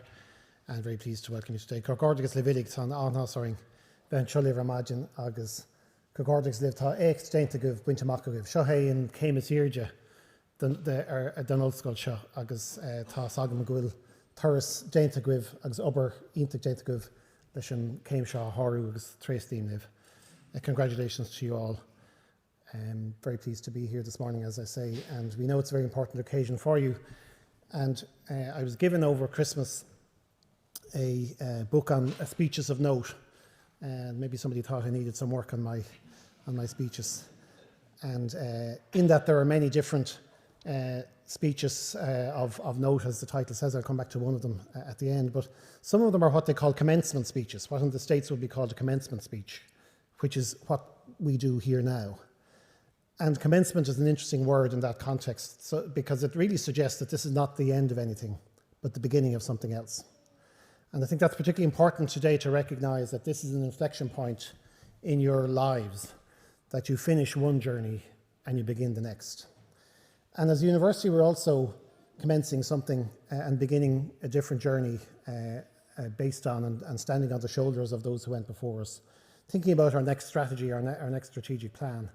and very pleased to welcome you today. Cogordigus levidig tan anhasoring ben chulliv ramagin agus Cogordigus liv ta eich deintaguv buintamakuv shohei in Camasirja den old-school show agus ta sagam gwil Thuris deintaguv agus ober intig deintaguv lishan came shaw horu agus trace theme live. Congratulations to you all. I'm very pleased to be here this morning, as I say, and we know it's a very important occasion for you. And I was given over Christmas a book on speeches of note, and maybe somebody thought I needed some work on my speeches. And in that there are many different speeches of note, as the title says. I'll come back to one of them at the end, but some of them are what they call commencement speeches, what in the States would be called a commencement speech, which is what we do here now. And commencement is an interesting word in that context, because it really suggests that this is not the end of anything, but the beginning of something else. And I think that's particularly important today to recognise that this is an inflection point in your lives, that you finish one journey and you begin the next. And as a university, we're also commencing something and beginning a different journey based on and standing on the shoulders of those who went before us, thinking about our next strategy, our next strategic plan.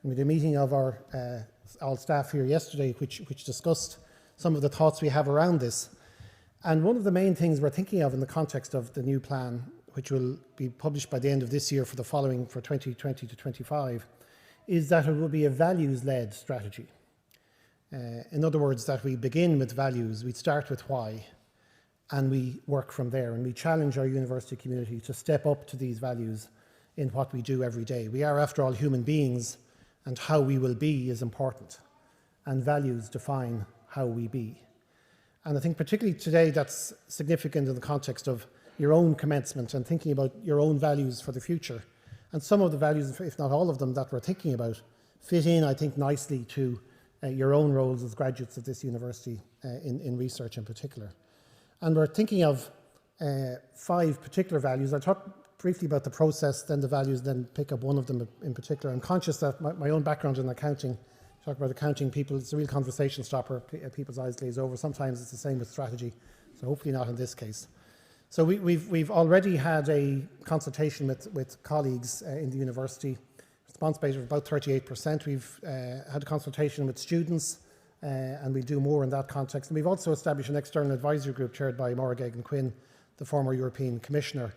And we had a meeting of our all staff here yesterday, which discussed some of the thoughts we have around this. And one of the main things we're thinking of in the context of the new plan, which will be published by the end of this year for the following, for 2020 to 25, is that it will be a values-led strategy. In other words, that we begin with values, we start with why, and we work from there, and we challenge our university community to step up to these values in what we do every day. We are, after all, human beings, and how we will be is important, and values define how we be. And I think particularly today that's significant in the context of your own commencement and thinking about your own values for the future. And some of the values, if not all of them, that we're thinking about fit in, I think, nicely to your own roles as graduates of this university in research in particular. And we're thinking of 5 particular values. I talked briefly about the process, then the values, then pick up one of them in particular. I'm conscious that my own background in accounting, talk about accounting people, it's a real conversation stopper, people's eyes glaze over. Sometimes it's the same with strategy, so hopefully not in this case. So we've already had a consultation with colleagues in the university. Response rate of about 38%. We've had a consultation with students, and we'll do more in that context. And we've also established an external advisory group chaired by Maura Geoghegan-Quinn, the former European Commissioner,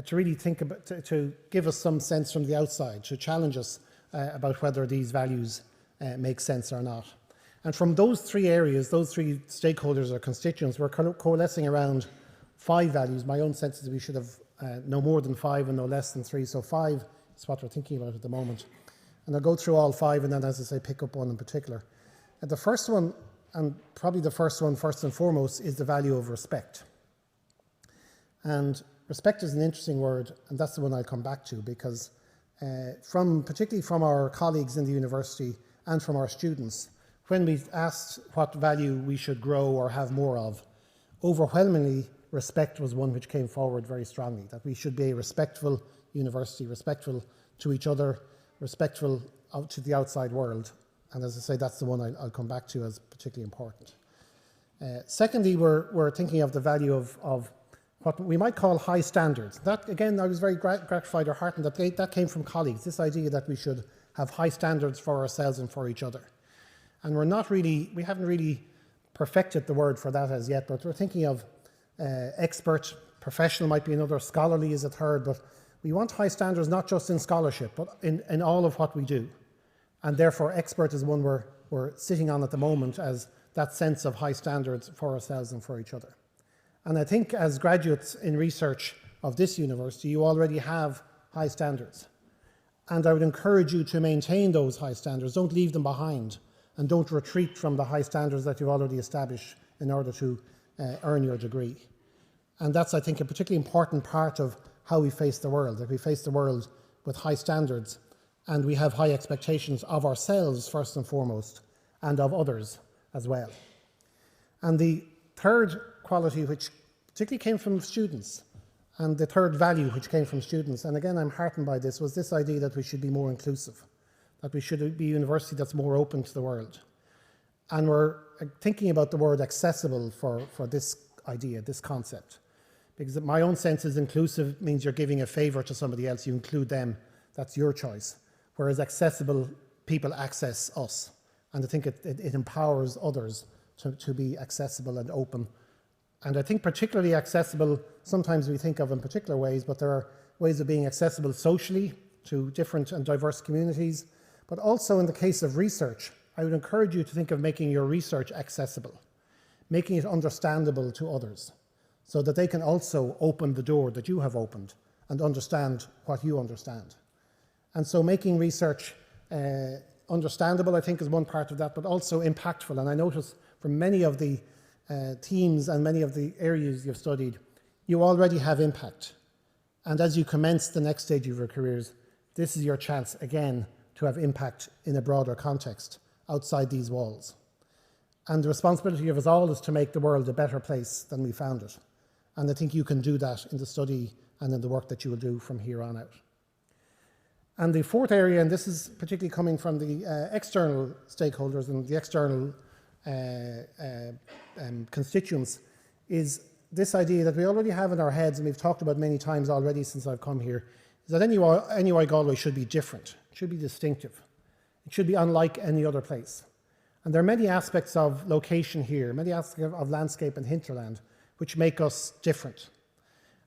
to really think about, to give us some sense from the outside, to challenge us about whether these values make sense or not. And from those 3 areas, those 3 stakeholders or constituents, we're coalescing around 5 values. My own sense is we should have no more than 5 and no less than 3. So 5 is what we're thinking about at the moment. And I'll go through all 5 and then, as I say, pick up one in particular. And the first one, and probably the first one first and foremost, is the value of respect. And respect is an interesting word, and that's the one I'll come back to, because particularly from our colleagues in the university and from our students, when we've asked what value we should grow or have more of, overwhelmingly respect was one which came forward very strongly, that we should be a respectful university, respectful to each other, respectful to the outside world. And as I say, that's the one I'll come back to as particularly important. Secondly, we're thinking of the value of what we might call high standards. That, again, I was very gratified or heartened that that came from colleagues, this idea that we should have high standards for ourselves and for each other. And we haven't really perfected the word for that as yet, but we're thinking of expert, professional might be another, scholarly is a third, but we want high standards not just in scholarship, but in all of what we do. And therefore, expert is one we're sitting on at the moment as that sense of high standards for ourselves and for each other. And I think as graduates in research of this university, you already have high standards. And I would encourage you to maintain those high standards. Don't leave them behind, and don't retreat from the high standards that you've already established in order to earn your degree. And that's, I think, a particularly important part of how we face the world, that we face the world with high standards, and we have high expectations of ourselves first and foremost, and of others as well. And the third quality, which particularly came from students, and the third value which came from students, and again I'm heartened by this, was this idea that we should be more inclusive, that we should be a university that's more open to the world. And we're thinking about the word accessible for this idea, this concept. Because my own sense is inclusive means you're giving a favour to somebody else, you include them, that's your choice. Whereas accessible, people access us. And I think it empowers others to be accessible and open. And I think particularly accessible, sometimes we think of in particular ways, but there are ways of being accessible socially to different and diverse communities. But also in the case of research, I would encourage you to think of making your research accessible, making it understandable to others, so that they can also open the door that you have opened and understand what you understand. And so making research understandable, I think, is one part of that, but also impactful. And I notice from many of the themes and many of the areas you've studied, you already have impact. And as you commence the next stage of your careers, this is your chance again to have impact in a broader context outside these walls. And the responsibility of us all is to make the world a better place than we found it. And I think you can do that in the study and in the work that you will do from here on out. And the fourth area, and this is particularly coming from the external stakeholders and the external constituents, is this idea that we already have in our heads, and we've talked about many times already since I've come here, is that NUI Galway should be different, it should be distinctive, it should be unlike any other place. And there are many aspects of location here, many aspects of landscape and hinterland, which make us different.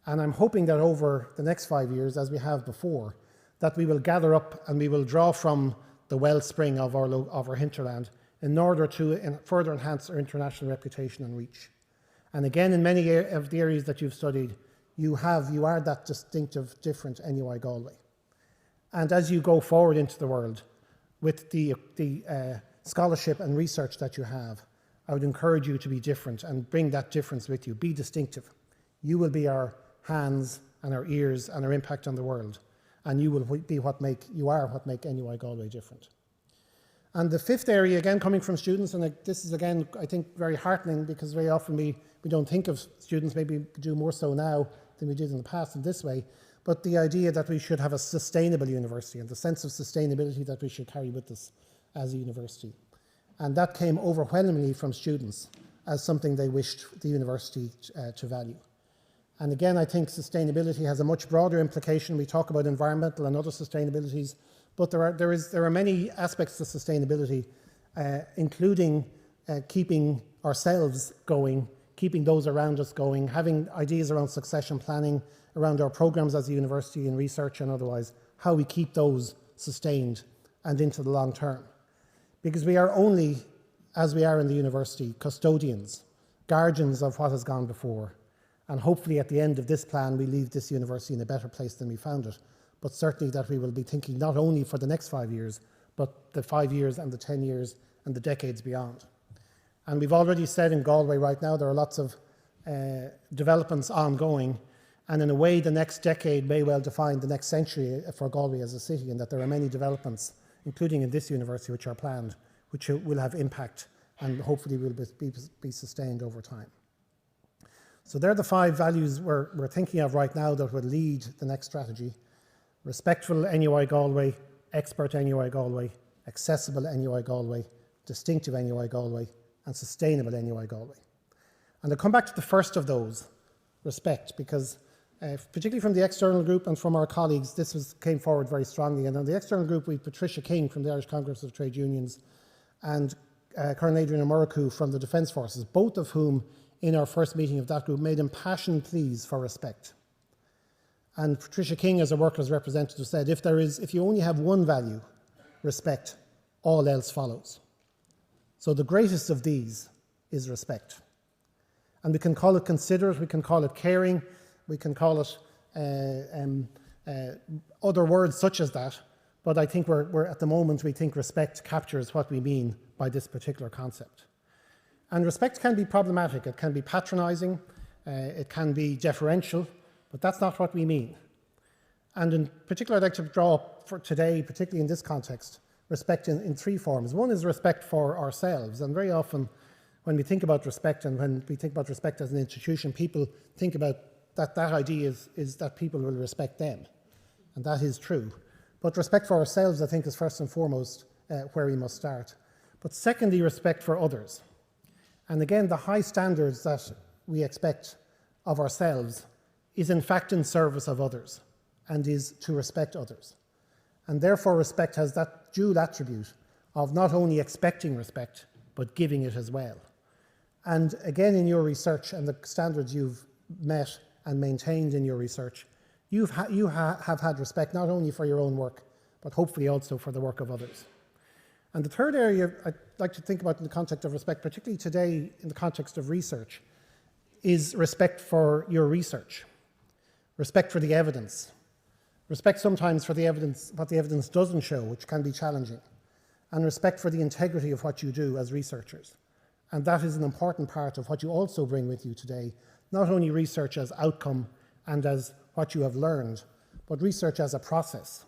And I'm hoping that over the next 5 years, as we have before, that we will gather up and we will draw from the wellspring of our hinterland in order to further enhance our international reputation and reach. And again, in many of the areas that you've studied, you are that distinctive, different NUI Galway. And as you go forward into the world with the scholarship and research that you have, I would encourage you to be different and bring that difference with you. Be distinctive. You will be our hands and our ears and our impact on the world. And you will be what make NUI Galway different. And the fifth area, again, coming from students, and this is, again, I think very heartening, because very often we don't think of students, maybe do more so now than we did in the past in this way, but the idea that we should have a sustainable university and the sense of sustainability that we should carry with us as a university. And that came overwhelmingly from students as something they wished the university to value. And again, I think sustainability has a much broader implication. We talk about environmental and other sustainabilities, but there are many aspects to sustainability, including keeping ourselves going, keeping those around us going, having ideas around succession planning, around our programs as a university in research and otherwise, how we keep those sustained and into the long term. Because we are only, as we are in the university, custodians, guardians of what has gone before. And hopefully at the end of this plan, we leave this university in a better place than we found it. But certainly that we will be thinking not only for the next 5 years, but the 5 years and the 10 years and the decades beyond. And we've already said in Galway right now, there are lots of developments ongoing. And in a way, the next decade may well define the next century for Galway as a city, and that there are many developments, including in this university, which are planned, which will have impact and hopefully will be sustained over time. So they're the 5 values we're thinking of right now that would lead the next strategy. Respectful NUI Galway, expert NUI Galway, accessible NUI Galway, distinctive NUI Galway, and sustainable NUI Galway. And I'll come back to the first of those, respect, because particularly from the external group and from our colleagues, this came forward very strongly. And on the external group, we have Patricia King from the Irish Congress of Trade Unions and Colonel Adrian O'Murrough from the Defence Forces, both of whom in our first meeting of that group made impassioned pleas for respect. And Patricia King, as a workers' representative, said, if you only have one value, respect, all else follows. So the greatest of these is respect. And we can call it considerate, we can call it caring, we can call it other words such as that, but I think we're at the moment we think respect captures what we mean by this particular concept. And respect can be problematic, it can be patronising, it can be deferential, but that's not what we mean. And in particular, I'd like to draw up for today, particularly in this context, respect in 3 forms. One is respect for ourselves, and very often when we think about respect and when we think about respect as an institution, people think about that idea is that people will respect them, and that is true. But respect for ourselves, I think, is first and foremost where we must start. But secondly, respect for others. And again, the high standards that we expect of ourselves is in fact in service of others and is to respect others. And therefore respect has that dual attribute of not only expecting respect, but giving it as well. And again, in your research and the standards you've met and maintained in your research, you have had respect not only for your own work, but hopefully also for the work of others. And the third area I'd like to think about in the context of respect, particularly today in the context of research, is respect for your research, respect for the evidence, respect sometimes for the evidence, what the evidence doesn't show, which can be challenging, and respect for the integrity of what you do as researchers. And that is an important part of what you also bring with you today, not only research as outcome and as what you have learned, but research as a process,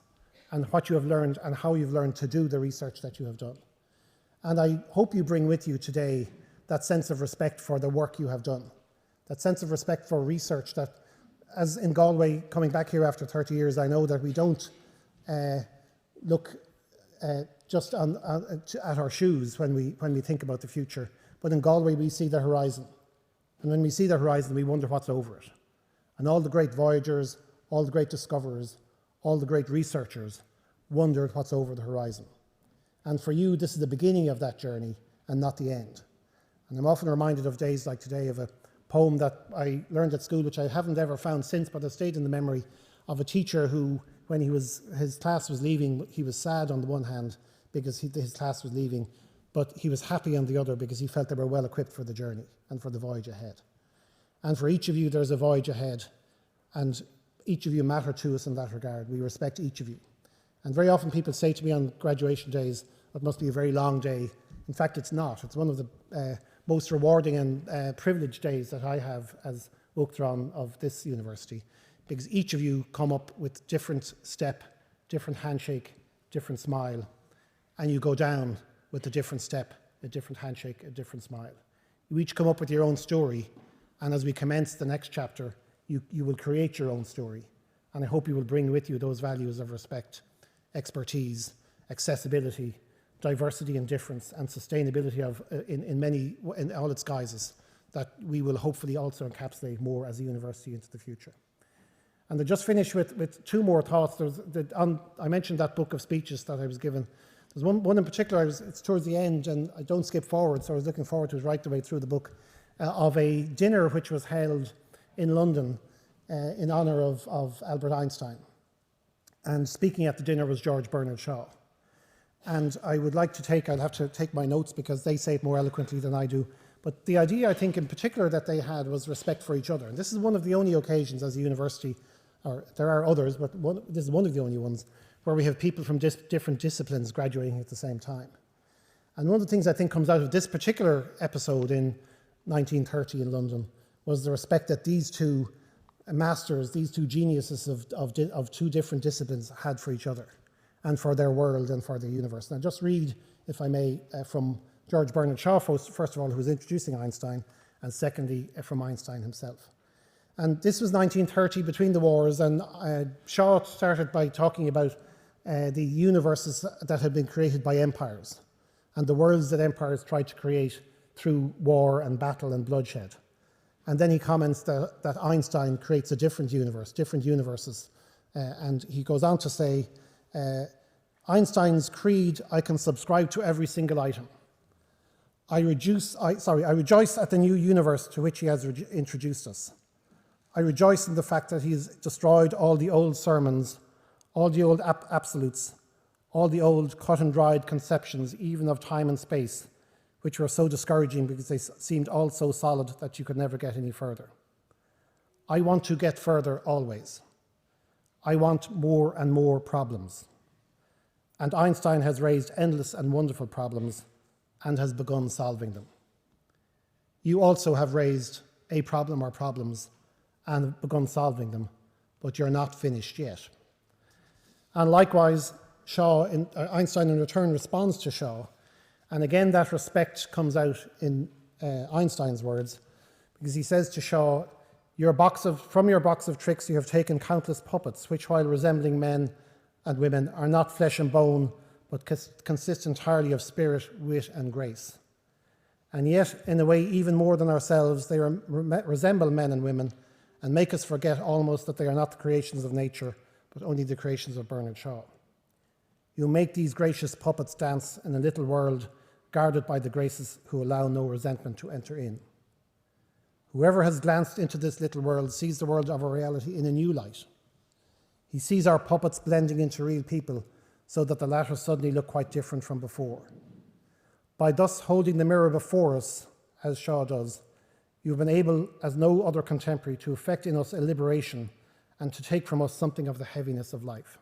and what you have learned and how you've learned to do the research that you have done. And I hope you bring with you today that sense of respect for the work you have done, that sense of respect for research that, as in Galway, coming back here after 30 years, I know that we don't look just at our shoes when we think about the future, but in Galway we see the horizon. And when we see the horizon, we wonder what's over it. And all the great voyagers, all the great discoverers, all the great researchers wondered what's over the horizon. And for you, this is the beginning of that journey and not the end. And I'm often reminded of days like today of a poem that I learned at school, which I haven't ever found since, but has stayed in the memory, of a teacher who, when his class was leaving, he was sad on the one hand because his class was leaving, but he was happy on the other because he felt they were well equipped for the journey and for the voyage ahead. And for each of you, there's a voyage ahead, and each of you matter to us in that regard. We respect each of you. And very often people say to me on graduation days, it must be a very long day. In fact, it's not. It's one of the most rewarding and privileged days that I have as Uachtaráin of this university, because each of you come up with different step, different handshake, different smile, and you go down with a different step, a different handshake, a different smile. You each come up with your own story, and as we commence the next chapter, you will create your own story. And I hope you will bring with you those values of respect, expertise, accessibility, diversity and difference, and sustainability in all its guises that we will hopefully also encapsulate more as a university into the future. And to just finish with two more thoughts. I mentioned that book of speeches that I was given. There's one in particular, it's towards the end, and I don't skip forward, so I was looking forward to it right the way through the book, of a dinner which was held in London in honour of Albert Einstein. And speaking at the dinner was George Bernard Shaw. And I would like to I'll have to take my notes because they say it more eloquently than I do. But the idea, I think, in particular that they had was respect for each other. And this is one of the only occasions as a university, or there are others, but this is one of the only ones, where we have people from different disciplines graduating at the same time. And one of the things I think comes out of this particular episode in 1930 in London was the respect that these two masters, these two geniuses of two different disciplines had for each other and for their world and for the universe. And I'll just read, if I may, from George Bernard Shaw, first of all, who was introducing Einstein, and secondly, from Einstein himself. And this was 1930, between the wars, and Shaw started by talking about the universes that had been created by empires and the worlds that empires tried to create through war and battle and bloodshed. And then he comments that Einstein creates a different universe, different universes. And he goes on to say, Einstein's creed, I can subscribe to every single item. I rejoice at the new universe to which he has introduced us. I rejoice in the fact that he has destroyed all the old sermons, all the old absolutes, all the old cut and dried conceptions, even of time and space, which were so discouraging because they seemed all so solid that you could never get any further. I want to get further always. I want more and more problems. And Einstein has raised endless and wonderful problems and has begun solving them. You also have raised a problem or problems and begun solving them, but you're not finished yet. And likewise, Einstein in return responds to Shaw. And again, that respect comes out in Einstein's words, because he says to Shaw, from your box of tricks you have taken countless puppets, which while resembling men and women are not flesh and bone, but consist entirely of spirit, wit and grace. And yet, in a way even more than ourselves, they resemble men and women and make us forget almost that they are not the creations of nature, but only the creations of Bernard Shaw. You make these gracious puppets dance in a little world guarded by the graces who allow no resentment to enter in. Whoever has glanced into this little world sees the world of our reality in a new light. He sees our puppets blending into real people so that the latter suddenly look quite different from before. By thus holding the mirror before us, as Shaw does, you've been able, as no other contemporary, to effect in us a liberation and to take from us something of the heaviness of life.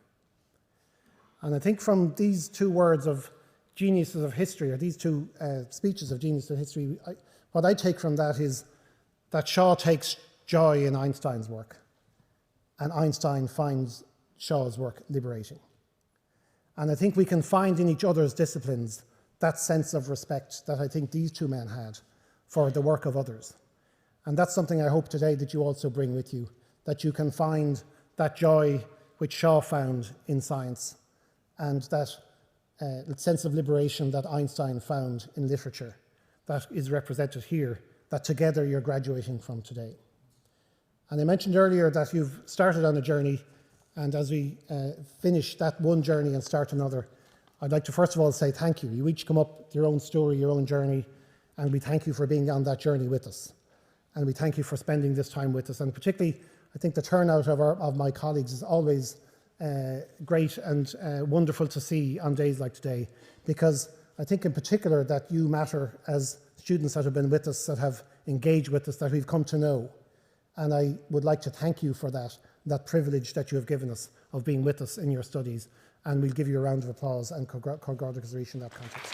And I think from these two words of geniuses of history, or these two speeches of geniuses of history, what I take from that is that Shaw takes joy in Einstein's work, and Einstein finds Shaw's work liberating. And I think we can find in each other's disciplines that sense of respect that I think these two men had for the work of others. And that's something I hope today that you also bring with you, that you can find that joy which Shaw found in science and that sense of liberation that Einstein found in literature that is represented here, that together you're graduating from today. And I mentioned earlier that you've started on a journey, and as we finish that one journey and start another, I'd like to first of all say thank you. You each come up with your own story, your own journey, and we thank you for being on that journey with us. And we thank you for spending this time with us. And particularly, I think the turnout of my colleagues is always great and wonderful to see on days like today, because I think in particular that you matter as students that have been with us, that have engaged with us, that we've come to know. And I would like to thank you for that privilege that you have given us of being with us in your studies. And we'll give you a round of applause and congratulations in that context.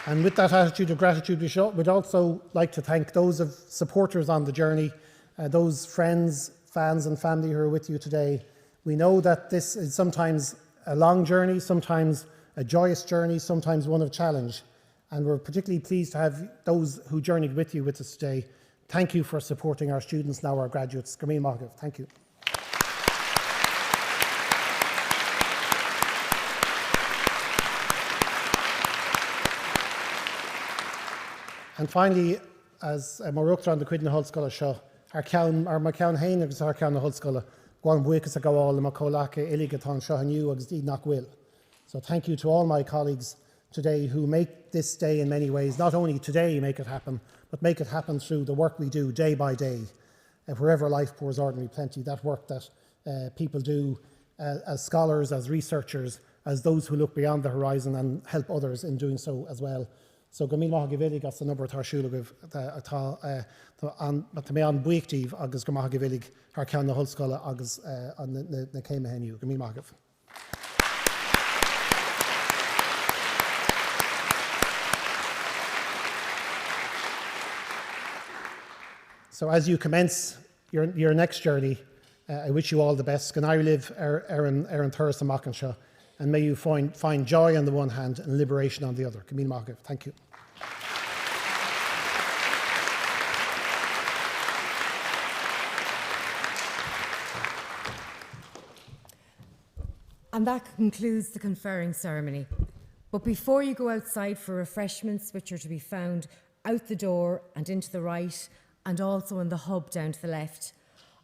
And with that attitude of gratitude, we'd also like to thank those of supporters on the journey, those friends, fans and family who are with you today. We know that this is sometimes a long journey, sometimes a joyous journey, sometimes one of challenge. And we're particularly pleased to have those who journeyed with us today. Thank you for supporting our students, now our graduates. Gamil Mahagiv, thank you. And finally, as Morocco the Quid na Hulscola Shaw, our Macaun Hain agus our Caun na Hulscola, Guan Buicas a Gawal, and Macolaka, Illigaton, Shaw and you, agus Dee Knock Will. So thank you to all my colleagues today who make this day in many ways, not only today make it happen, but make it happen through the work we do day by day. Wherever life pours ordinary plenty, that work that people do as scholars, as researchers, as those who look beyond the horizon and help others in doing so as well. So Gamil Mahagivilig as the number of Tarshulagov at me an buictiv agus Gamahagivilig har Caun na Hulscola agus an na Céime Heniu. Gamil Mahagiv. So as you commence your next journey, I wish you all the best. Can I live Aaron Thurston Macanshaw, and may you find joy on the one hand and liberation on the other. Gamil Mahagiv. Thank you. And that concludes the conferring ceremony. But before you go outside for refreshments, which are to be found out the door and into the right, and also in the hub down to the left,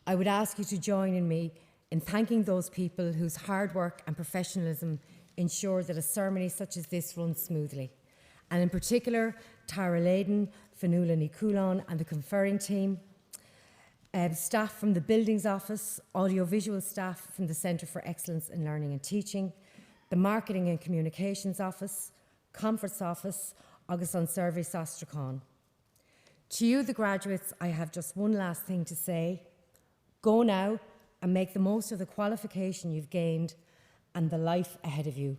I would ask you to join in me in thanking those people whose hard work and professionalism ensure that a ceremony such as this runs smoothly. And in particular, Tara Layden, Fanula Nikulon and the conferring team, staff from the Buildings Office, audiovisual staff from the Centre for Excellence in Learning and Teaching, the Marketing and Communications Office, Conference Office, agus an Service Astrachan. To you, the graduates, I have just one last thing to say. Go now and make the most of the qualification you've gained and the life ahead of you.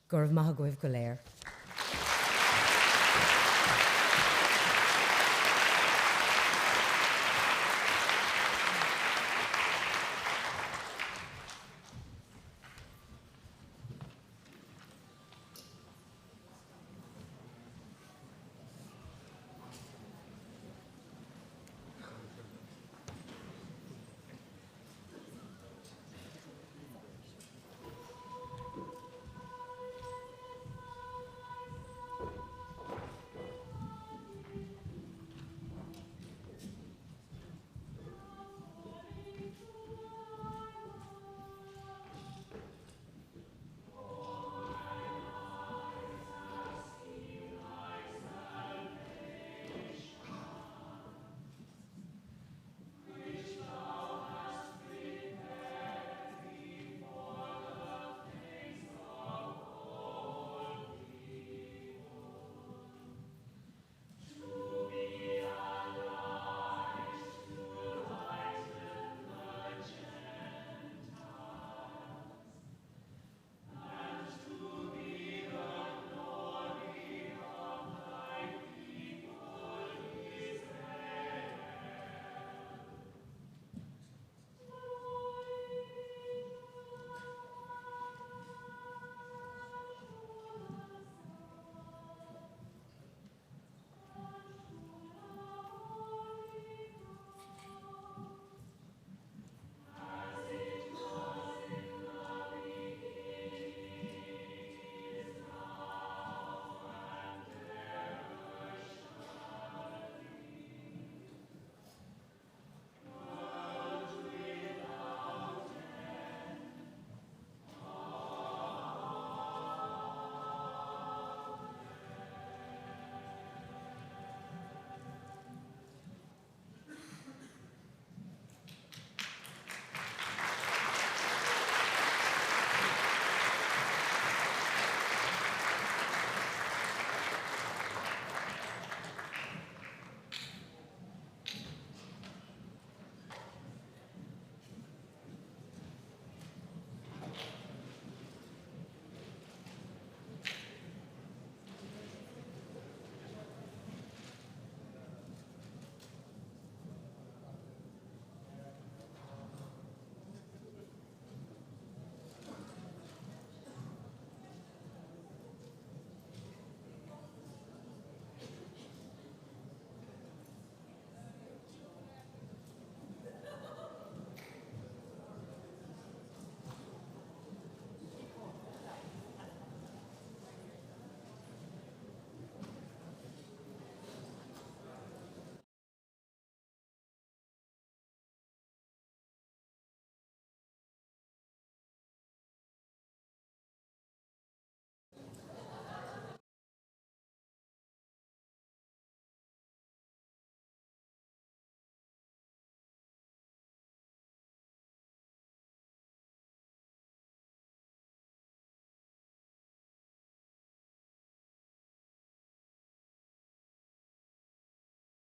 Gurv Mahagwив Golair.